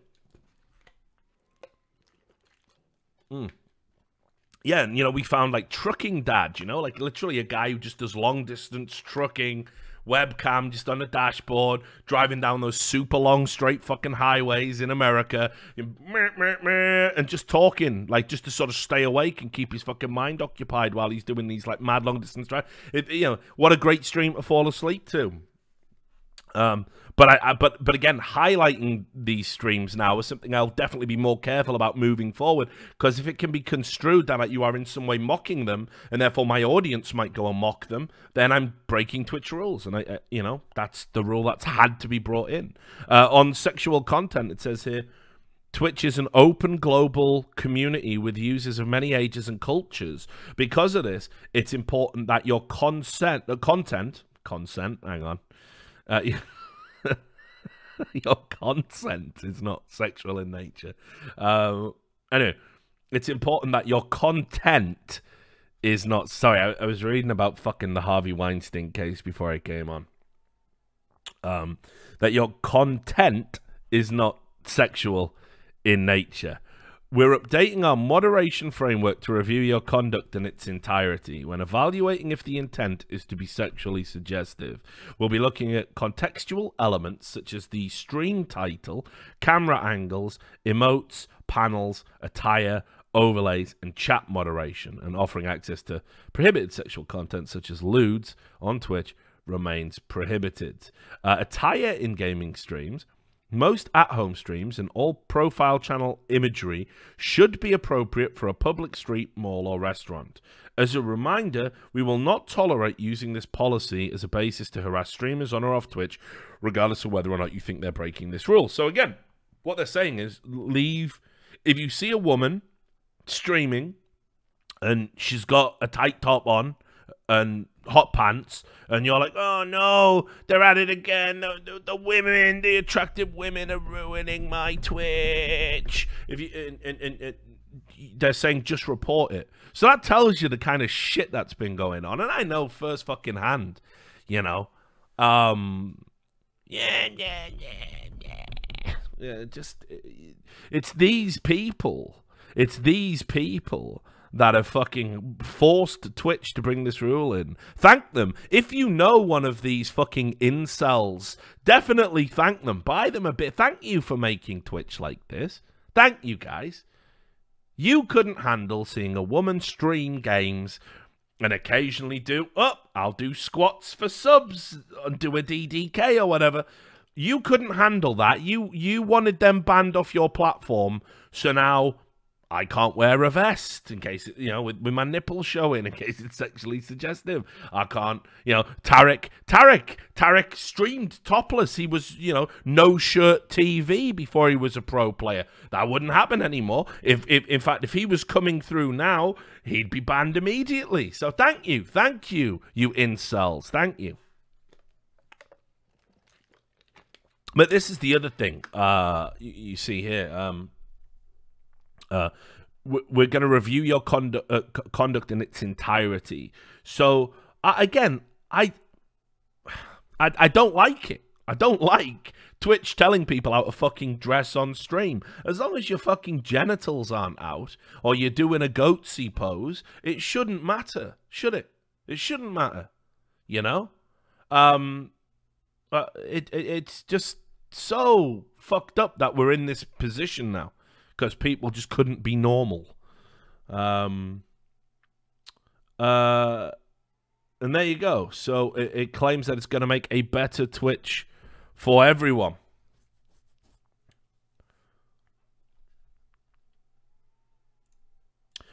yeah, and you know, we found like trucking dad, you know, like literally a guy who just does long distance trucking, webcam just on the dashboard, driving down those super long straight fucking highways in America, and just talking, like, just to sort of stay awake and keep his fucking mind occupied while he's doing these like mad long distance drive. You know, what a great stream to fall asleep to. But again, highlighting these streams now is something I'll definitely be more careful about moving forward, because if it can be construed that you are in some way mocking them, and therefore my audience might go and mock them, then I'm breaking Twitch rules, and you know, that's the rule that's had to be brought in. On sexual content, it says here, Twitch is an open global community with users of many ages and cultures. Because of this, it's important that your consent, hang on. Your consent is not sexual in nature. Anyway, it's important that your content is not... Sorry, I was reading about fucking the Harvey Weinstein case before I came on. That your content is not sexual in nature. We're updating our moderation framework to review your conduct in its entirety. When evaluating if the intent is to be sexually suggestive, we'll be looking at contextual elements such as the stream title, camera angles, emotes, panels, attire, overlays, and chat moderation, and offering access to prohibited sexual content such as lewds on Twitch remains prohibited. Attire in gaming streams. Most at-home streams and all profile channel imagery should be appropriate for a public street, mall, or restaurant. As a reminder, we will not tolerate using this policy as a basis to harass streamers on or off Twitch, regardless of whether or not you think they're breaking this rule. So again, what they're saying is leave. If you see a woman streaming and she's got a tight top on and hot pants, and you're like, oh no, they're at it again, the women, the attractive women are ruining my Twitch. If you and they're saying just report it. So that tells you the kind of shit that's been going on. And I know first fucking hand, you know. Just it's these people. It's these people that have fucking forced Twitch to bring this rule in. Thank them. If you know one of these fucking incels, definitely thank them. Buy them a bit. Thank you for making Twitch like this. Thank you, guys. You couldn't handle seeing a woman stream games and occasionally do, I'll do squats for subs and do a DDK or whatever. You couldn't handle that. You wanted them banned off your platform, so now I can't wear a vest in case, with my nipples showing, in case it's sexually suggestive. I can't, Tarek streamed topless. He was, no shirt TV before he was a pro player. That wouldn't happen anymore. In fact, if he was coming through now, he'd be banned immediately. So thank you, you incels. Thank you. But this is the other thing you see here. We're going to review your conduct in its entirety. So I don't like it. I don't like Twitch telling people how to fucking dress on stream. As long as your fucking genitals aren't out or you're doing a goatsy pose, it shouldn't matter, should it? It shouldn't matter, It's just so fucked up that we're in this position now. Because people just couldn't be normal. And there you go. So it claims that it's going to make a better Twitch for everyone.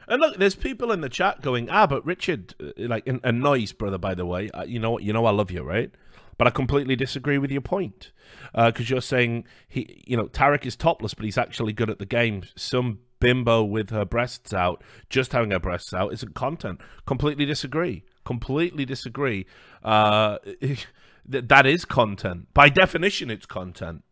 And look, there's people in the chat going, but Richard, and Noise, brother, by the way, you know I love you, right? But I completely disagree with your point. Because you're saying, Tarek is topless, but he's actually good at the game. Some bimbo with her breasts out, just having her breasts out, isn't content. Completely disagree. That is content. By definition, it's content.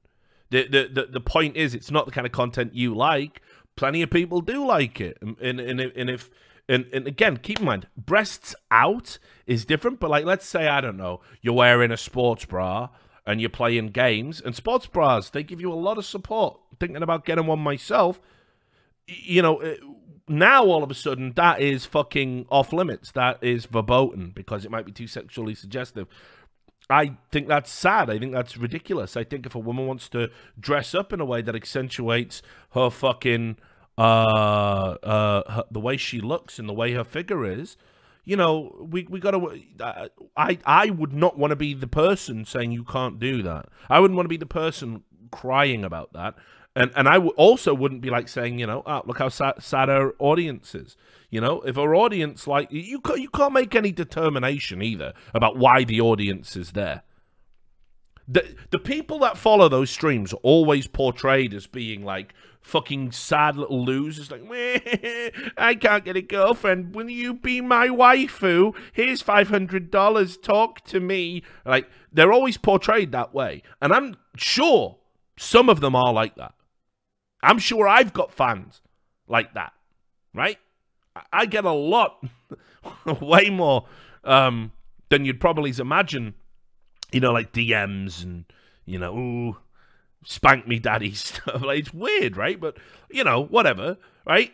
The point is, it's not the kind of content you like. Plenty of people do like it. And again, keep in mind, breasts out is different. But let's say, I don't know, you're wearing a sports bra and you're playing games. And sports bras, they give you a lot of support. Thinking about getting one myself, now all of a sudden that is fucking off limits. That is verboten because it might be too sexually suggestive. I think that's sad. I think that's ridiculous. I think if a woman wants to dress up in a way that accentuates her fucking the way she looks and the way her figure is, we gotta. I would not want to be the person saying you can't do that. I wouldn't want to be the person crying about that, and I also wouldn't be saying, look how sad our audience is. If our audience you can't make any determination either about why the audience is there. The people that follow those streams are always portrayed as being fucking sad little losers, I can't get a girlfriend. Will you be my waifu? Here's $500. Talk to me. They're always portrayed that way, and I'm sure some of them are like that. I'm sure I've got fans like that, right? I get a lot, way more than you'd probably imagine. DMs and ooh, spank me daddy stuff. It's weird, right? But whatever. right?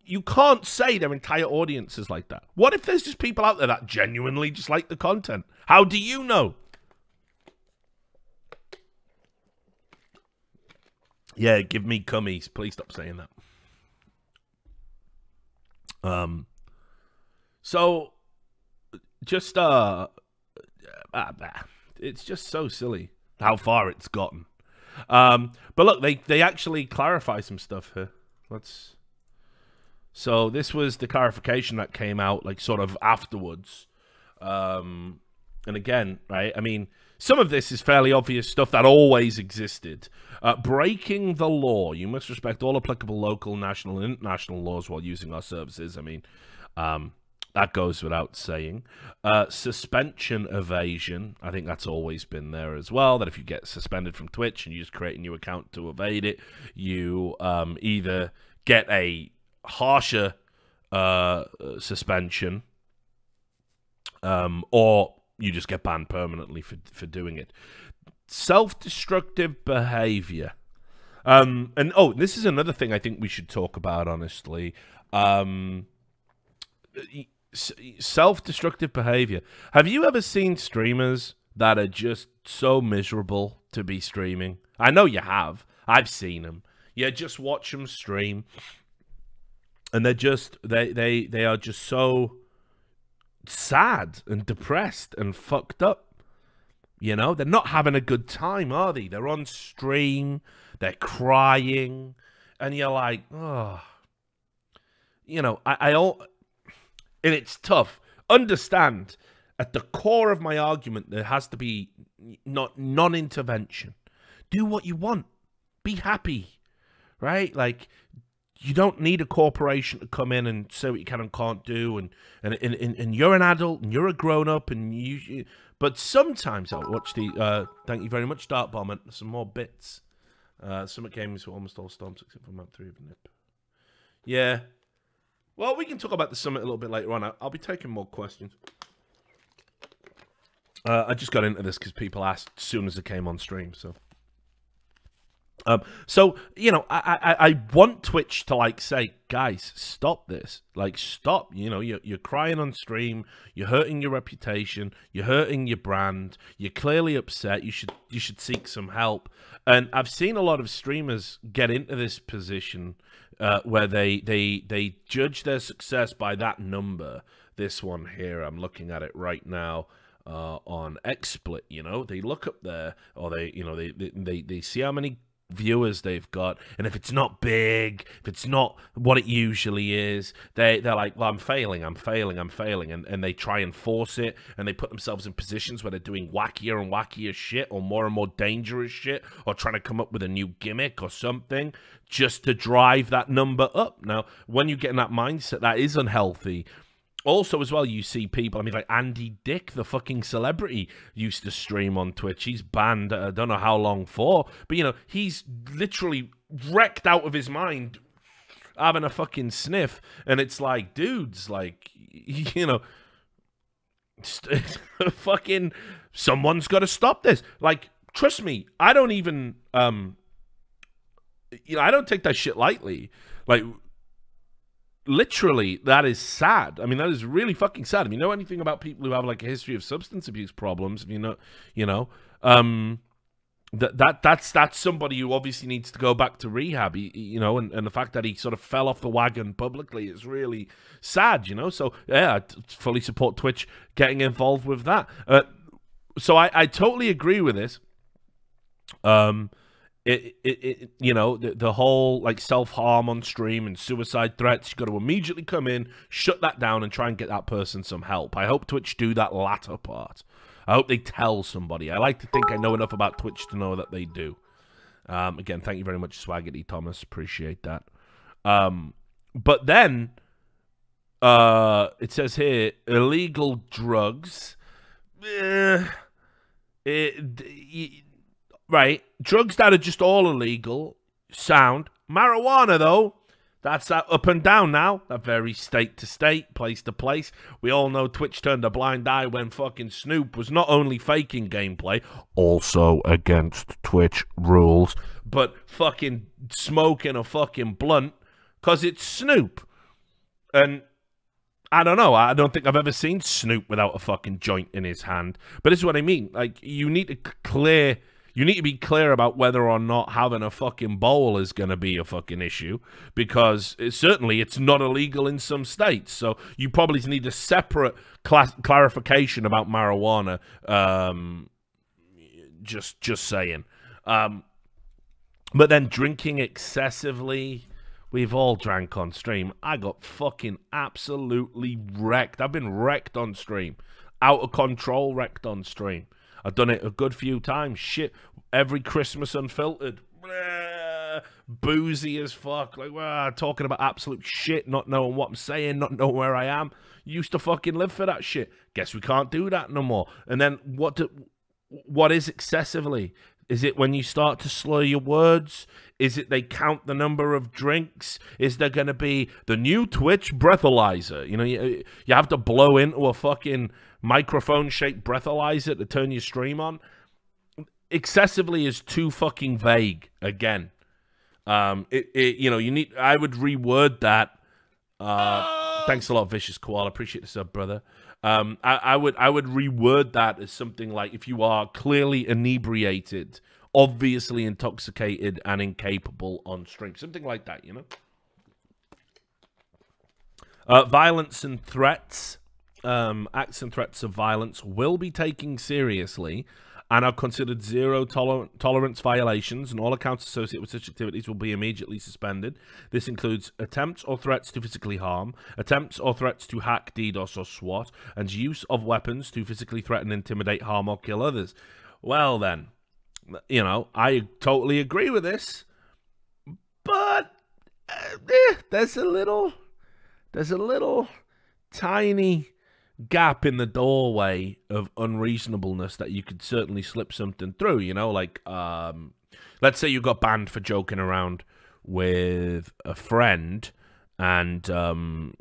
You can't say their entire audience is like that. What if there's just people out there that genuinely just like the content? How do you know? Yeah, give me cummies. Please stop saying that. So just it's just so silly how far it's gotten. But look, they actually clarify some stuff here. So this was the clarification that came out like sort of afterwards. And again, right, I mean, some of this is fairly obvious stuff that always existed. Breaking the law. You must respect all applicable local, national, and international laws while using our services. I mean, that goes without saying. Suspension evasion. I think that's always been there as well, that if you get suspended from Twitch and you just create a new account to evade it, you either get a harsher suspension or you just get banned permanently for doing it. Self-destructive behavior. And this is another thing I think we should talk about, honestly. Self-destructive behavior. Have you ever seen streamers that are just so miserable to be streaming? I know you have. I've seen them. You just watch them stream, and they're just they are just so sad and depressed and fucked up. You know, they're not having a good time, are they? They're on stream, they're crying, and you're like, oh, you know, and it's tough. Understand, at the core of my argument, there has to be non-intervention. Do what you want. Be happy, right? Like, you don't need a corporation to come in and say what you can and can't do, and you're an adult and you're a grown-up, and you but sometimes I'll watch the thank you very much, Dart Bomber, some more bits. Summit games were almost all storms except for map 3 of Nip. Yeah. Well, we can talk about the summit a little bit later on. I'll be taking more questions. I just got into this because people asked as soon as it came on stream, so. So, you know, I want Twitch to, like, say, guys, stop this. Like, stop. You know, you're crying on stream. You're hurting your reputation. You're hurting your brand. You're clearly upset. You should seek some help. And I've seen a lot of streamers get into this position where they judge their success by that number. This one here, I'm looking at it right now. On XSplit, you know, they look up there, or they see how many viewers they've got, and if it's not big, if it's not what it usually is, they're like, well, I'm failing, and they try and force it, and they put themselves in positions where they're doing wackier and wackier shit, or more dangerous shit, or trying to come up with a new gimmick or something just to drive that number up. Now, when you get in that mindset, that is unhealthy. Also, as well, you see people, I mean, like Andy Dick, the fucking celebrity, used to stream on Twitch. He's banned, I don't know how long for, but, you know, he's literally wrecked out of his mind having a fucking sniff, and it's like, dudes, like, you know, fucking, someone's got to stop this. Like, trust me, I don't even, you know, I don't take that shit lightly. Like, literally, that is sad. I mean, that is really fucking sad. If you know anything about people who have, like, a history of substance abuse problems, if that's somebody who obviously needs to go back to rehab, you know, and the fact that he sort of fell off the wagon publicly is really sad, you know. So, yeah, I fully support Twitch getting involved with that. So I totally agree with this. You know, the whole, like, self-harm on stream and suicide threats, you got to immediately come in, shut that down, and try and get that person some help. I hope Twitch do that latter part. I hope they tell somebody. I like to think I know enough about Twitch to know that they do. Again, thank you very much, Swaggerty Thomas. Appreciate that. But then, it says here, illegal drugs. Right, drugs that are just all illegal, sound. Marijuana, though, that's up and down now. That varies state to state, place to place. We all know Twitch turned a blind eye when fucking Snoop was not only faking gameplay, also against Twitch rules, but fucking smoking a fucking blunt because it's Snoop. And I don't know. I don't think I've ever seen Snoop without a fucking joint in his hand. But this is what I mean. Like, you need to be clear about whether or not having a fucking bowl is going to be a fucking issue, because certainly it's not illegal in some states. So you probably need a separate clarification about marijuana. Just saying. But then drinking excessively, we've all drank on stream. I got fucking absolutely wrecked. I've been wrecked on stream. Out of control wrecked on stream. I've done it a good few times. Shit, every Christmas unfiltered. Blah, boozy as fuck. Like, talking about absolute shit, not knowing what I'm saying, not knowing where I am. Used to fucking live for that shit. Guess we can't do that no more. And then what is excessively? Is it when you start to slur your words? Is it they count the number of drinks? Is there going to be the new Twitch breathalyzer? You know, you have to blow into a fucking microphone-shaped breathalyzer to turn your stream on. Excessively is too fucking vague. Again, you know, I would reword that. Thanks a lot, Vicious Koala. Appreciate the sub, brother. I would reword that as something like, if you are clearly inebriated, obviously intoxicated, and incapable on stream, something like that. You know, violence and threats. Acts and threats of violence will be taken seriously and are considered zero tolerance violations, and all accounts associated with such activities will be immediately suspended. This includes attempts or threats to physically harm, attempts or threats to hack, DDoS, or SWAT, and use of weapons to physically threaten, intimidate, harm, or kill others. Well then, you know, I totally agree with this, but there's a little tiny gap in the doorway of unreasonableness that you could certainly slip something through, you know, like, let's say you got banned for joking around with a friend, and,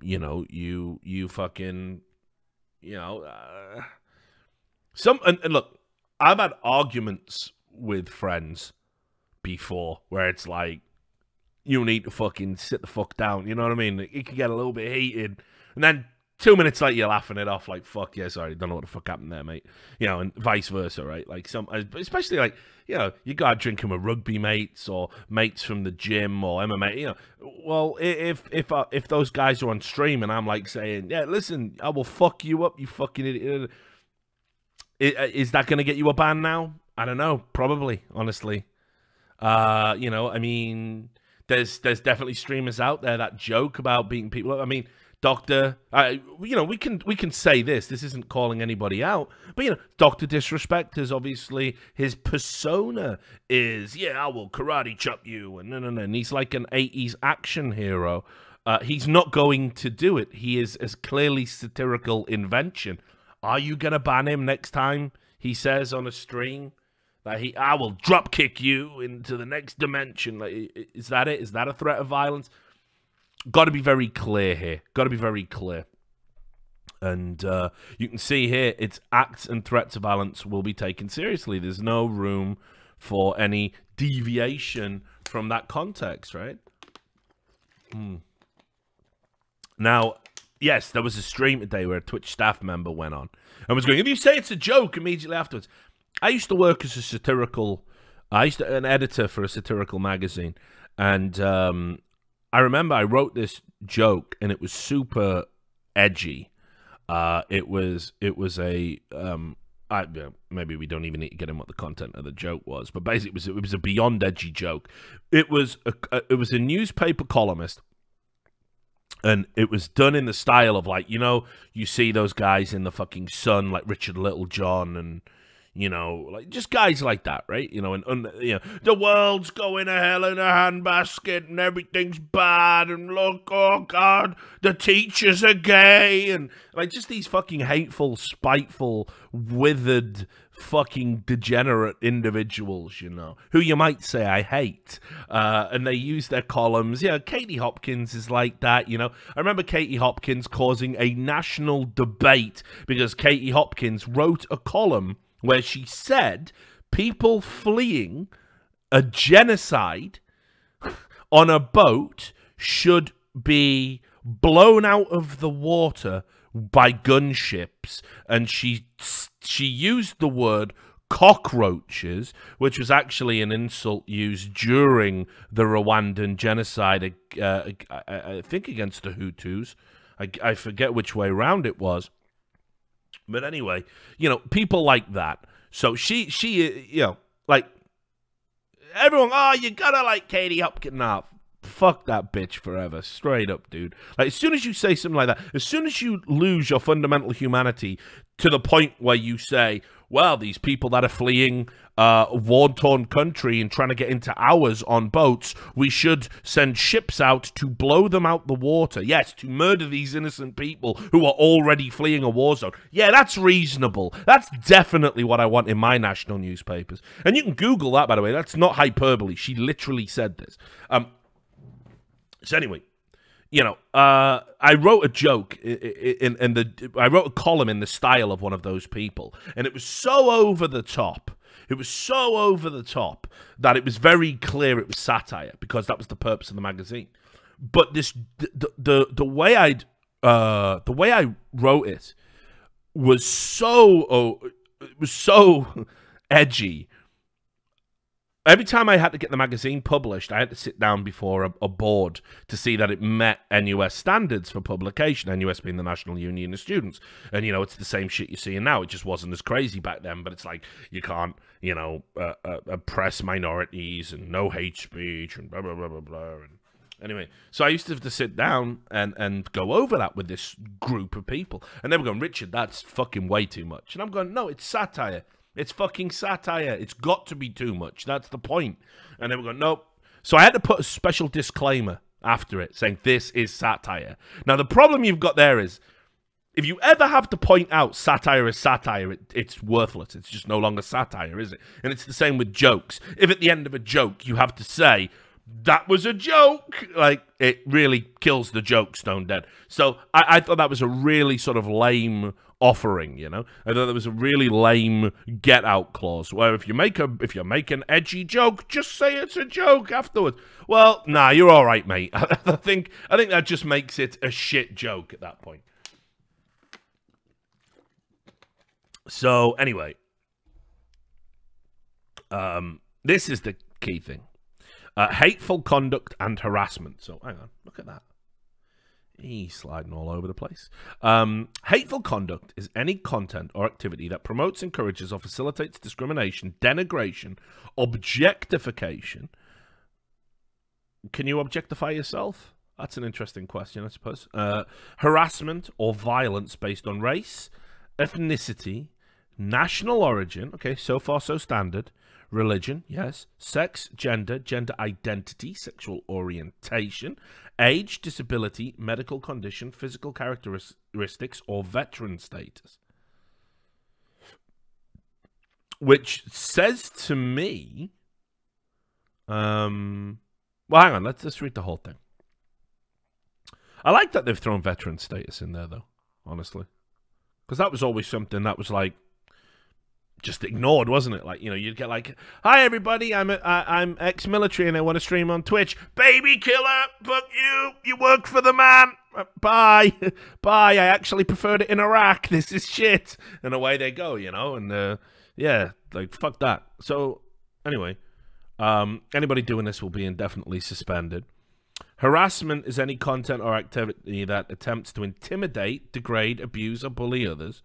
you know, you fucking, you know, and look, I've had arguments with friends before where it's like, you need to fucking sit the fuck down, you know what I mean? It could get a little bit heated, and then 2 minutes later, you're laughing it off like, fuck, yeah, sorry, don't know what the fuck happened there, mate. You know, and vice versa, right? Like, especially like, you know, you got drinking with rugby mates or mates from the gym or MMA, you know. Well, if those guys are on stream and I'm like saying, yeah, listen, I will fuck you up, you fucking idiot. Is that going to get you a ban now? I don't know, probably, honestly. You know, I mean, there's definitely streamers out there that joke about beating people up. I mean, Doctor, you know, we can say this. This isn't calling anybody out, but you know, Dr. Disrespect is obviously, his persona is, yeah, I will karate chop you, and no, and he's like an 80s action hero. He's not going to do it. He is as clearly satirical invention. Are you gonna ban him next time he says on a stream that I will drop kick you into the next dimension? Like, is that it? Is that a threat of violence? Got to be very clear here. Got to be very clear. And you can see here, its acts and threats of violence will be taken seriously. There's no room for any deviation from that context, right? Now, yes, there was a stream today where a Twitch staff member went on and was going, if you say it's a joke immediately afterwards. I used to work as an editor for a satirical magazine, and I remember I wrote this joke, and it was super edgy. It was a maybe we don't even need to get in what the content of the joke was, but basically it was a beyond edgy joke. It was a newspaper columnist, and it was done in the style of, like, you know, you see those guys in the fucking Sun, like Richard Littlejohn and, you know, like just guys like that, right? You know, and you know, the world's going to hell in a handbasket and everything's bad, and look, oh God, the teachers are gay, and like just these fucking hateful, spiteful, withered, fucking degenerate individuals, you know, who you might say I hate, and they use their columns. Yeah, Katie Hopkins is like that, you know. I remember Katie Hopkins causing a national debate because Katie Hopkins wrote a column where she said people fleeing a genocide on a boat should be blown out of the water by gunships, and she used the word cockroaches, which was actually an insult used during the Rwandan genocide, I think against the Hutus. I forget which way round it was. But anyway, you know, people like that. So she, you know, like, everyone, oh, you gotta like Katie Hopkins. Nah, fuck that bitch forever. Straight up, dude. Like, as soon as you say something like that, as soon as you lose your fundamental humanity to the point where you say, well, these people that are fleeing a war-torn country and trying to get into ours on boats, we should send ships out to blow them out the water. Yes, to murder these innocent people who are already fleeing a war zone. Yeah, that's reasonable. That's definitely what I want in my national newspapers. And you can Google that, by the way. That's not hyperbole. She literally said this. So anyway, you know, I wrote a joke I wrote a column in the style of one of those people, and it was so over the top. It was so over the top that it was very clear it was satire, because that was the purpose of the magazine. But the way I wrote it was so edgy. Every time I had to get the magazine published, I had to sit down before a board to see that it met NUS standards for publication, NUS being the National Union of Students. And, you know, it's the same shit you're seeing now. It just wasn't as crazy back then, but it's like, you can't, you know, oppress minorities and no hate speech and blah, blah, blah, blah, blah. And anyway, so I used to have to sit down and go over that with this group of people. And they were going, Richard, that's fucking way too much. And I'm going, no, it's satire. It's fucking satire. It's got to be too much. That's the point. And they were going, nope. So I had to put a special disclaimer after it saying this is satire. Now, the problem you've got there is if you ever have to point out satire is satire, it's worthless. It's just no longer satire, is it? And it's the same with jokes. If at the end of a joke you have to say, that was a joke, like, it really kills the joke stone dead. So I thought that was a really sort of lame offering, you know. I thought that was a really lame get out clause where if you make an edgy joke, just say it's a joke afterwards. Well, nah, you're all right, mate. I think that just makes it a shit joke at that point. So anyway, this is the key thing. Hateful conduct and harassment. So, hang on, look at that. He's sliding all over the place. Hateful conduct is any content or activity that promotes, encourages, or facilitates discrimination, denigration, objectification. Can you objectify yourself? That's an interesting question, I suppose. Harassment or violence based on race, ethnicity, national origin. Okay, so far so standard. Religion, yes. Sex, gender, gender identity, sexual orientation, age, disability, medical condition, physical characteristics, or veteran status. Which says to me, well, hang on, let's read the whole thing. I like that they've thrown veteran status in there, though, honestly. Because that was always something that was like, just ignored, wasn't it? Like, you know, you'd get like, hi everybody, I'm ex-military and I want to stream on Twitch. Baby killer, fuck you, you work for the man. Bye. Bye, I actually preferred it in Iraq. This is shit. And away they go, you know, and yeah, like, fuck that. So, anyway, anybody doing this will be indefinitely suspended. Harassment is any content or activity that attempts to intimidate, degrade, abuse, or bully others,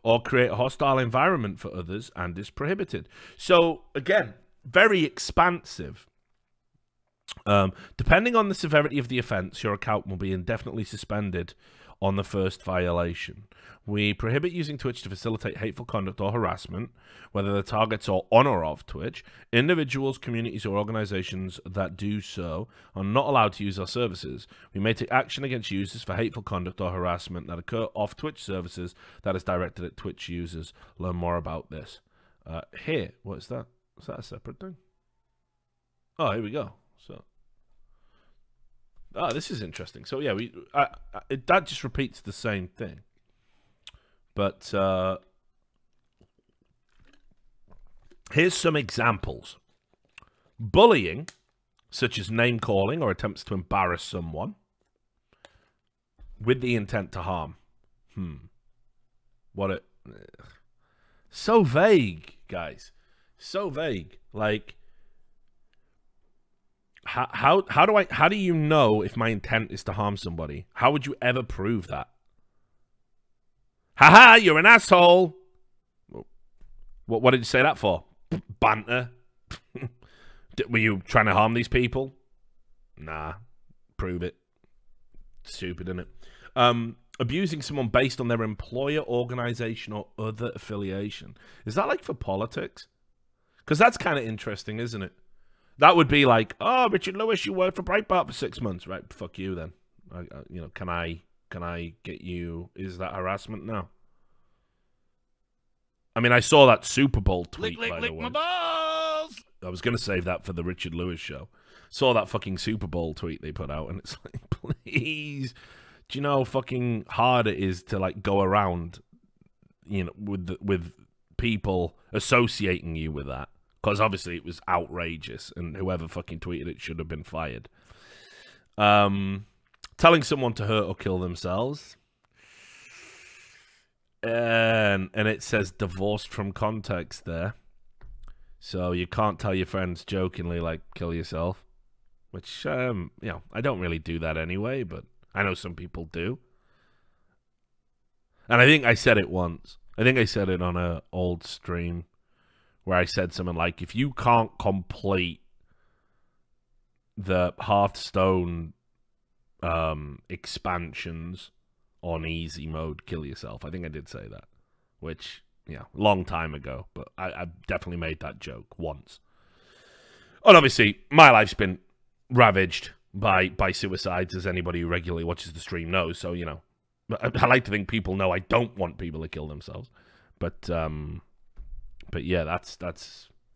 or create a hostile environment for others, and is prohibited. So, again, very expansive. Depending on the severity of the offence, your account will be indefinitely suspended on the first violation. We prohibit using Twitch to facilitate hateful conduct or harassment, whether the targets are on or off Twitch. Individuals, communities, or organizations that do so are not allowed to use our services. We may take action against users for hateful conduct or harassment that occur off Twitch services that is directed at Twitch users. Learn more about this. Here, what is that? Is that a separate thing? Oh, here we go. So, this is interesting. So yeah, that just repeats the same thing. But here's some examples. Bullying, such as name-calling or attempts to embarrass someone with the intent to harm. What a... So vague, guys. So vague. Like, how do you know if my intent is to harm somebody? How would you ever prove that? Haha, you're an asshole. What did you say that for? Banter? Were you trying to harm these people? Nah. Prove it. Stupid, isn't it? Abusing someone based on their employer, organization, or other affiliation. Is that like for politics? Because that's kind of interesting, isn't it? That would be like, oh, Richard Lewis, you worked for Breitbart for 6 months. Right, fuck you then. You know, can I get you... Is that harassment now? I mean, I saw that Super Bowl tweet, by the way. My balls! I was going to save that for the Richard Lewis show. Saw that fucking Super Bowl tweet they put out, and it's like, please... Do you know how fucking hard it is to like go around, you know, with people associating you with that? Because obviously it was outrageous, and whoever fucking tweeted it should have been fired. Telling someone to hurt or kill themselves, and it says divorced from context there, so you can't tell your friends jokingly like kill yourself, which you know, I don't really do that anyway, but. I know some people do. And I think I said it once. I think I said it on an old stream where I said something like, if you can't complete the Hearthstone expansions on easy mode, kill yourself. I think I did say that. Which, yeah, long time ago. But I definitely made that joke once. And obviously, my life's been ravaged by suicides, as anybody who regularly watches the stream knows. So, you know, I like to think people know I don't want people to kill themselves. But yeah, that's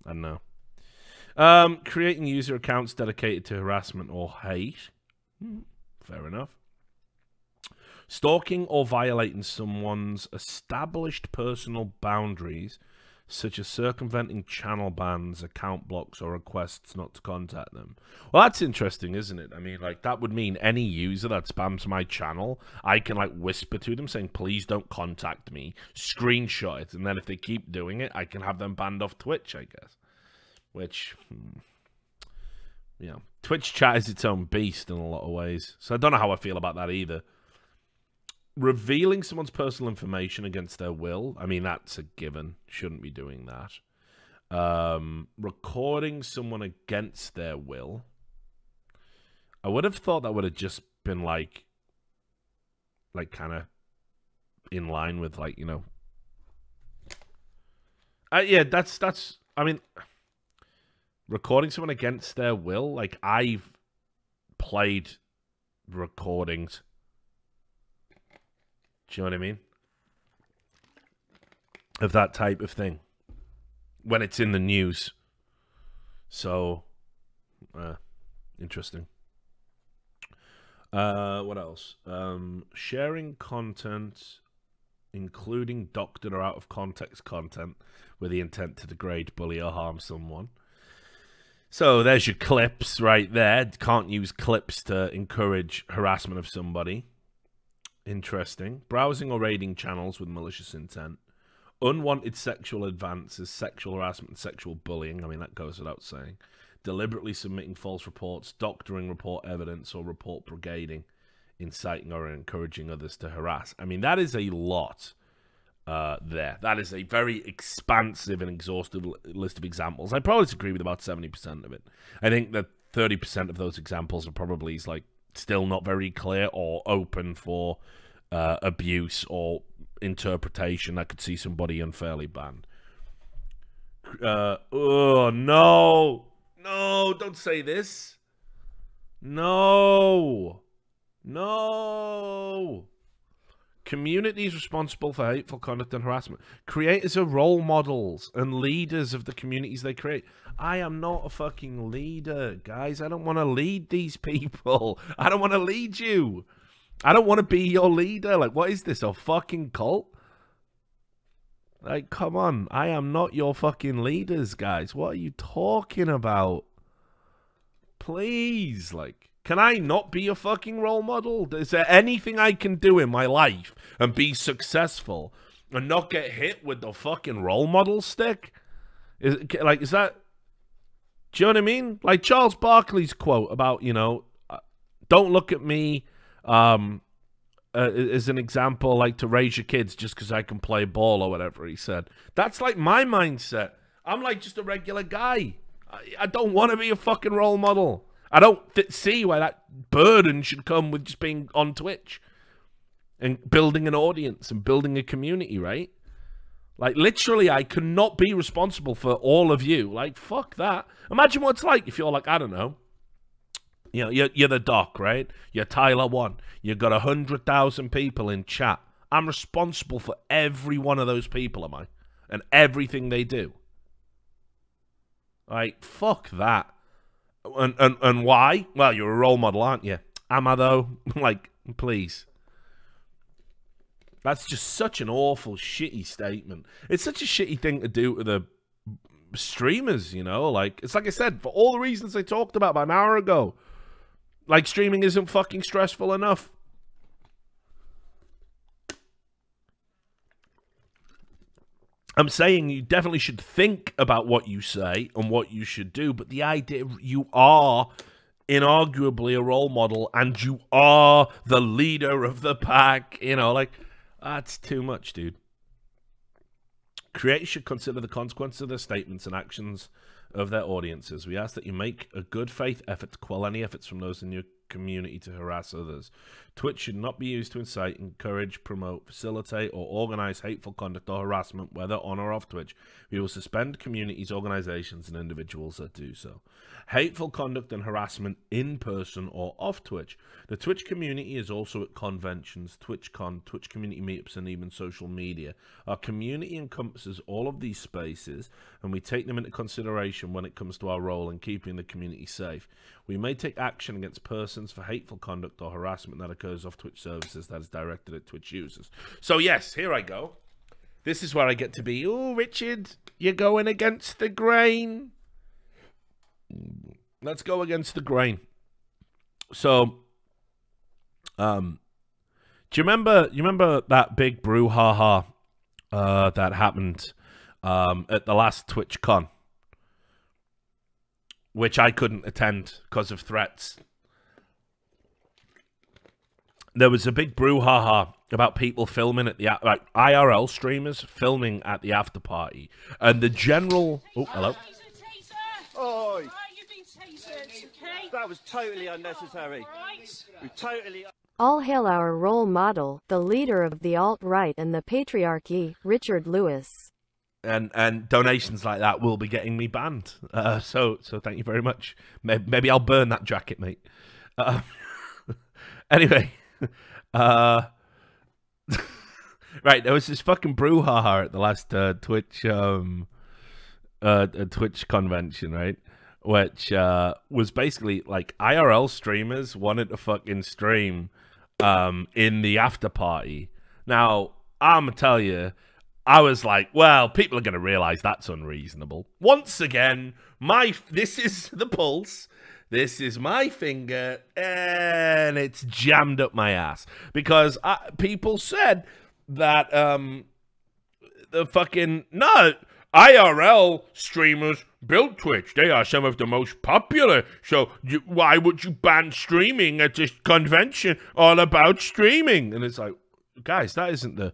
I don't know. Creating user accounts dedicated to harassment or hate. Fair enough. Stalking or violating someone's established personal boundaries, such as circumventing channel bans, account blocks, or requests not to contact them. Well, that's interesting, isn't it? I mean, like, that would mean any user that spams my channel, I can, like, whisper to them saying, please don't contact me, screenshot it, and then if they keep doing it, I can have them banned off Twitch, I guess. Which, you know, Twitch chat is its own beast in a lot of ways, so I don't know how I feel about that either. Revealing someone's personal information against their will. I mean, that's a given. Shouldn't be doing that. Recording someone against their will. I would have thought that would have just been like kind of in line with, like, you know. Yeah, that's. I mean, recording someone against their will. Like, I've played recordings. Do you know what I mean? Of that type of thing. When it's in the news. So, interesting. What else? Sharing content, including doctored or out of context content, with the intent to degrade, bully, or harm someone. So, there's your clips right there. Can't use clips to encourage harassment of somebody. Interesting. Browsing or raiding channels with malicious intent. Unwanted sexual advances, sexual harassment, and sexual bullying. I mean, that goes without saying. Deliberately submitting false reports, doctoring report evidence, or report brigading, inciting or encouraging others to harass. I mean, that is a lot there. That is a very expansive and exhaustive list of examples. I probably disagree with about 70% of it. I think that 30% of those examples are probably, like, still not very clear or open for abuse or interpretation that could see somebody unfairly banned. Oh, no. No, don't say this. No. No. Communities responsible for hateful conduct and harassment. Creators are role models and leaders of the communities they create. I am not a fucking leader, guys. I don't want to lead these people. I don't want to lead you. I don't want to be your leader. Like, what is this, a fucking cult? Like, come on. I am not your fucking leaders, guys. What are you talking about? Please, like, can I not be a fucking role model? Is there anything I can do in my life and be successful and not get hit with the fucking role model stick? Is that... Do you know what I mean? Like Charles Barkley's quote about, you know, don't look at me as an example, like to raise your kids just because I can play ball or whatever he said. That's like my mindset. I'm like just a regular guy. I don't want to be a fucking role model. I don't see why that burden should come with just being on Twitch and building an audience and building a community, right? Like, literally, I cannot be responsible for all of you. Like, fuck that. Imagine what it's like if you're like, I don't know. You know, you're the doc, right? You're Tyler One. You've got 100,000 people in chat. I'm responsible for every one of those people, am I? And everything they do. Like, fuck that. And why? Well, you're a role model, aren't you? Am I, though? Like, please. That's just such an awful, shitty statement. It's such a shitty thing to do to the streamers, you know? Like, it's like I said, for all the reasons I talked about an hour ago. Like, streaming isn't fucking stressful enough. I'm saying you definitely should think about what you say and what you should do, but the idea you are inarguably a role model and you are the leader of the pack, you know, like, that's too much, dude. Creators should consider the consequences of their statements and actions of their audiences. We ask that you make a good faith effort to quell any efforts from those in your community to harass others. Twitch should not be used to incite, encourage, promote, facilitate, or organize hateful conduct or harassment, whether on or off Twitch. We will suspend communities, organizations, and individuals that do so. Hateful conduct and harassment in person or off Twitch. The Twitch community is also at conventions, TwitchCon, Twitch community meetups, and even social media. Our community encompasses all of these spaces, and we take them into consideration when it comes to our role in keeping the community safe. We may take action against persons for hateful conduct or harassment that occurs off Twitch services that is directed at Twitch users. So yes, here I go. This is where I get to be, oh, Richard, you're going against the grain. Let's go against the grain. So, do you remember that big brouhaha that happened at the last TwitchCon, which I couldn't attend because of threats? There was a big brouhaha about people filming at the, like, IRL streamers filming at the after party, and the general. Oh, hello. Oi! That was totally unnecessary. We totally. All hail our role model, the leader of the alt-right and the patriarchy, Richard Lewis. And donations like that will be getting me banned. So thank you very much. Maybe I'll burn that jacket, mate. Anyway, right, there was this fucking brouhaha at the last Twitch convention, right? Which was basically like IRL streamers wanted to fucking stream in the after party. Now, I'm gonna tell you, I was like, well, people are gonna realize that's unreasonable. Once again, this is the pulse. This is my finger, and it's jammed up my ass. Because people said that the fucking... No, IRL streamers built Twitch. They are some of the most popular. So why would you ban streaming at this convention all about streaming? And it's like, guys, that isn't the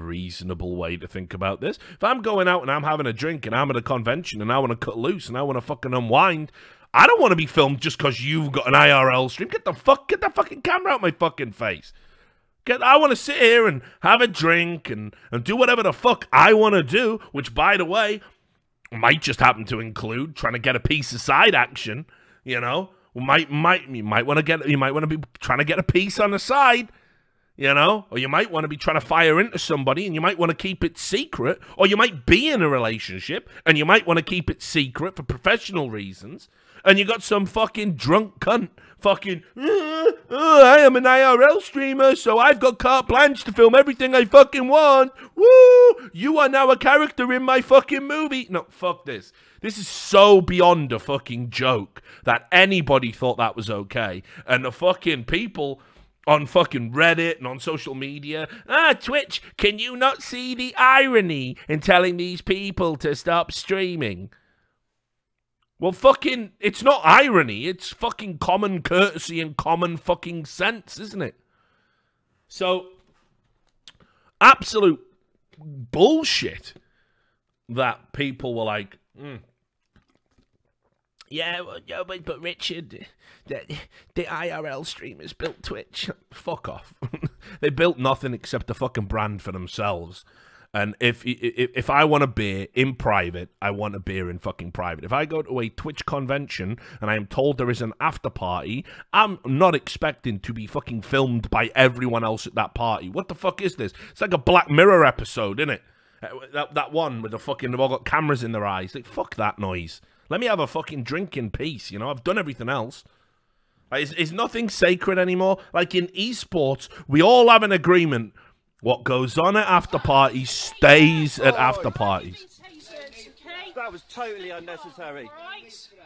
reasonable way to think about this. If I'm going out and I'm having a drink and I'm at a convention and I want to cut loose and I want to fucking unwind, I don't want to be filmed just because you've got an IRL stream. Get that fucking camera out my fucking face. I want to sit here and have a drink and do whatever the fuck I want to do, which, by the way, might just happen to include trying to get a piece of side action, you know? You might want to be trying to get a piece on the side, you know? Or you might want to be trying to fire into somebody and you might want to keep it secret, or you might be in a relationship and you might want to keep it secret for professional reasons. And you got some fucking drunk cunt fucking, I am an IRL streamer, so I've got carte blanche to film everything I fucking want. Woo! you are now a character in my fucking movie. No, fuck this. This is so beyond a fucking joke that anybody thought that was okay. And the fucking people on fucking Reddit and on social media, Twitch, can you not see the irony in telling these people to stop streaming? Well, fucking, it's not irony. It's fucking common courtesy and common fucking sense, isn't it? So, absolute bullshit that people were like, yeah, but Richard, the IRL streamers built Twitch. Fuck off. They built nothing except a fucking brand for themselves. And if I want a beer in private, I want a beer in fucking private. If I go to a Twitch convention and I am told there is an after party, I'm not expecting to be fucking filmed by everyone else at that party. What the fuck is this? It's like a Black Mirror episode, isn't it? That one with the fucking, they've all got cameras in their eyes. Like, fuck that noise. Let me have a fucking drink in peace, you know? I've done everything else. Is nothing sacred anymore? Like in esports, we all have an agreement. What goes on at after parties stays at after parties. That was totally unnecessary.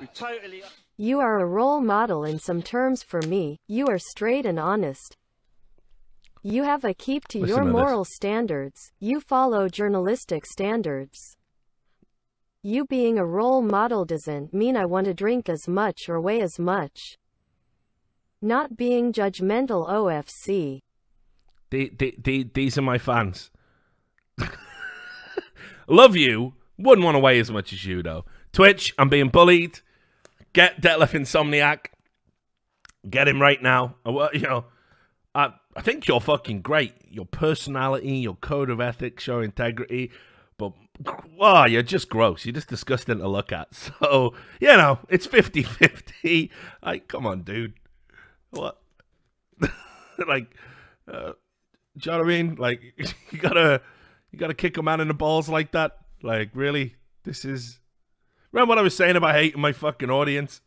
We totally... You are a role model in some terms for me. You are straight and honest. You have a keep to your moral standards. You follow journalistic standards. You being a role model doesn't mean I want to drink as much or weigh as much. Not being judgmental OFC. These are my fans. Love you. Wouldn't want to weigh as much as you, though. Twitch, I'm being bullied. Get Detlef Insomniac. Get him right now. You know, I think you're fucking great. Your personality, your code of ethics, your integrity. But, wow, you're just gross. You're just disgusting to look at. So, you know, it's 50-50. Like, come on, dude. What? Like, do you know what I mean? Like, you gotta kick a man in the balls like that. Like, really? This is... Remember what I was saying about hating my fucking audience?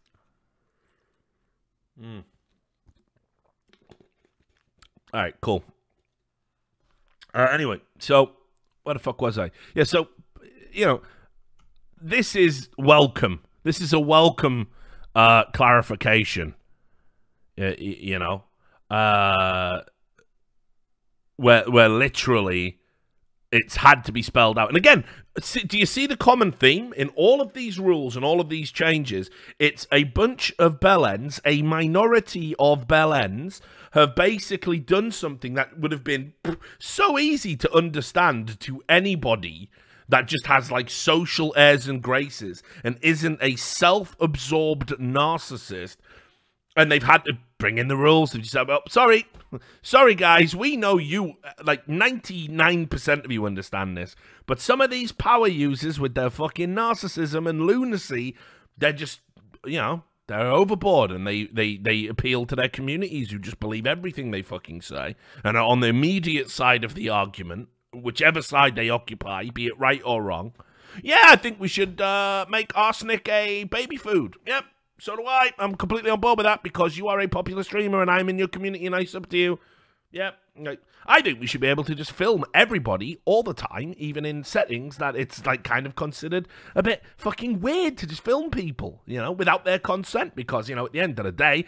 Alright, cool. Anyway, so, where the fuck was I? Yeah, so, you know, this is welcome. This is a welcome clarification. You know? Where literally it's had to be spelled out. And again, do you see the common theme in all of these rules and all of these changes? It's a bunch of bellends, a minority of bellends have basically done something that would have been so easy to understand to anybody that just has like social airs and graces and isn't a self-absorbed narcissist. And they've had to bring in the rules. They've just said, well, sorry, guys. We know you, like 99% of you understand this. But some of these power users with their fucking narcissism and lunacy, they're just, you know, they're overboard. And they appeal to their communities who just believe everything they fucking say. And are on the immediate side of the argument, whichever side they occupy, be it right or wrong. Yeah, I think we should make arsenic a baby food. Yep. So do I. I'm completely on board with that because you are a popular streamer and I'm in your community and I sub to you. Yeah. I think we should be able to just film everybody all the time, even in settings that it's like kind of considered a bit fucking weird to just film people, you know, without their consent because, you know, at the end of the day,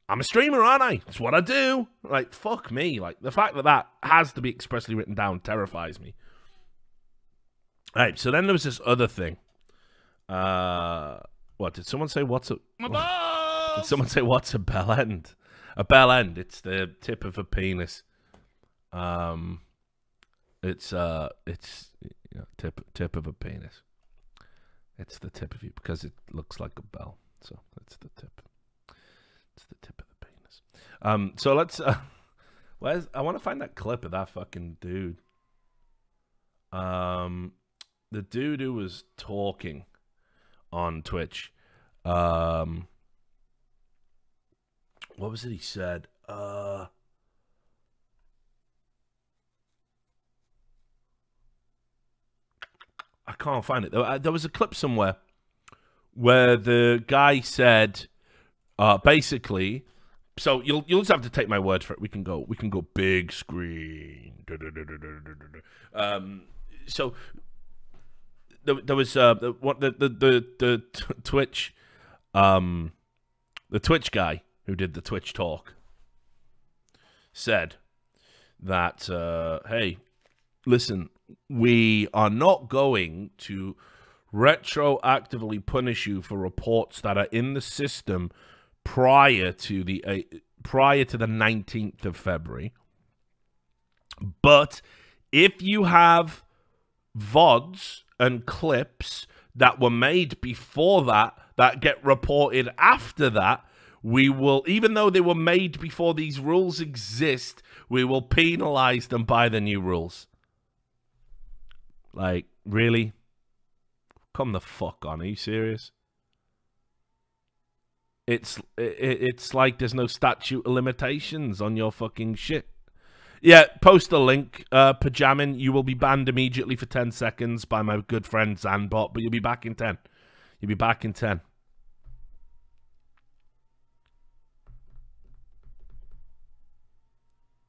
I'm a streamer, aren't I? It's what I do. Like, fuck me. Like, the fact that that has to be expressly written down terrifies me. All right, so then there was this other thing. What, did someone say what's a... Did someone say what's a bell end? A bell end, it's the tip of a penis. It's you know, tip of a penis. It's the tip of you because it looks like a bell. So that's the tip. It's the tip of the penis. So let's I want to find that clip of that fucking dude. The dude who was talking on Twitch. What was it he said? I can't find it. There was a clip somewhere where the guy said, basically, so you'll just have to take my word for it. We can go big screen. so there was Twitch, the Twitch guy who did the Twitch talk said that, hey, listen, we are not going to retroactively punish you for reports that are in the system prior to the 19th of February. But if you have VODs and clips that were made before that get reported after that, we will, even though they were made before these rules exist, we will penalize them by the new rules. Like, really? Come the fuck on, are you serious? It's like there's no statute of limitations on your fucking shit. Yeah, post a link, Pajamin. You will be banned immediately for 10 seconds by my good friend Zanbot, but you'll be back in 10. You'll be back in 10.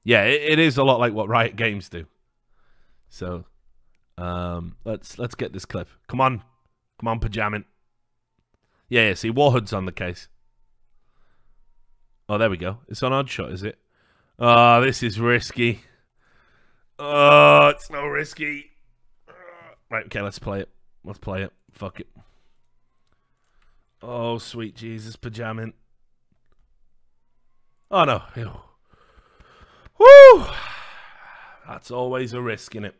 Yeah, it is a lot like what Riot Games do. So, let's get this clip. Come on, Pajamin. Yeah, see, Warhood's on the case. Oh, there we go. It's on Oddshot, is it? Oh, this is risky. Oh, it's no risky. Right, okay, let's play it. Let's play it. Fuck it. Oh, sweet Jesus, Pajamin. Oh, no. Ew. Woo! That's always a risk, innit?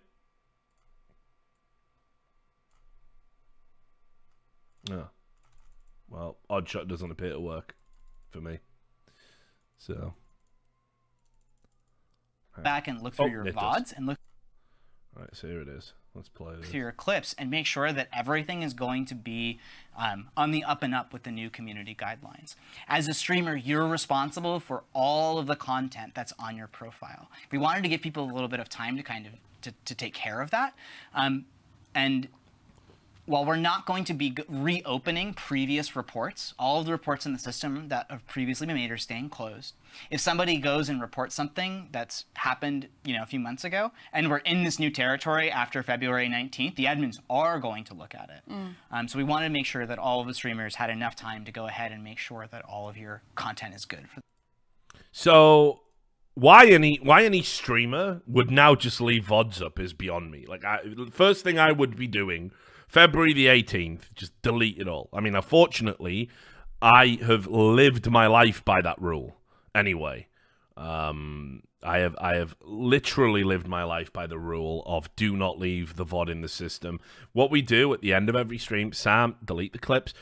Oh. Well, Oddshot doesn't appear to work for me. So. Back and look through your VODs and look. All right, so here it is. Let's play this. Through your clips and make sure that everything is going to be on the up and up with the new community guidelines. As a streamer, you're responsible for all of the content that's on your profile. We wanted to give people a little bit of time to kind of to take care of that. And while we're not going to be reopening previous reports, all of the reports in the system that have previously been made are staying closed. If somebody goes and reports something that's happened, a few months ago, and we're in this new territory after February 19th, the admins are going to look at it. So we wanted to make sure that all of the streamers had enough time to go ahead and make sure that all of your content is good. So why any streamer would now just leave VODs up is beyond me. Like, the first thing I would be doing, February the 18th, just delete it all. I mean, unfortunately, I have lived my life by that rule anyway. I have literally lived my life by the rule of do not leave the VOD in the system. What we do at the end of every stream, Sam, delete the clips.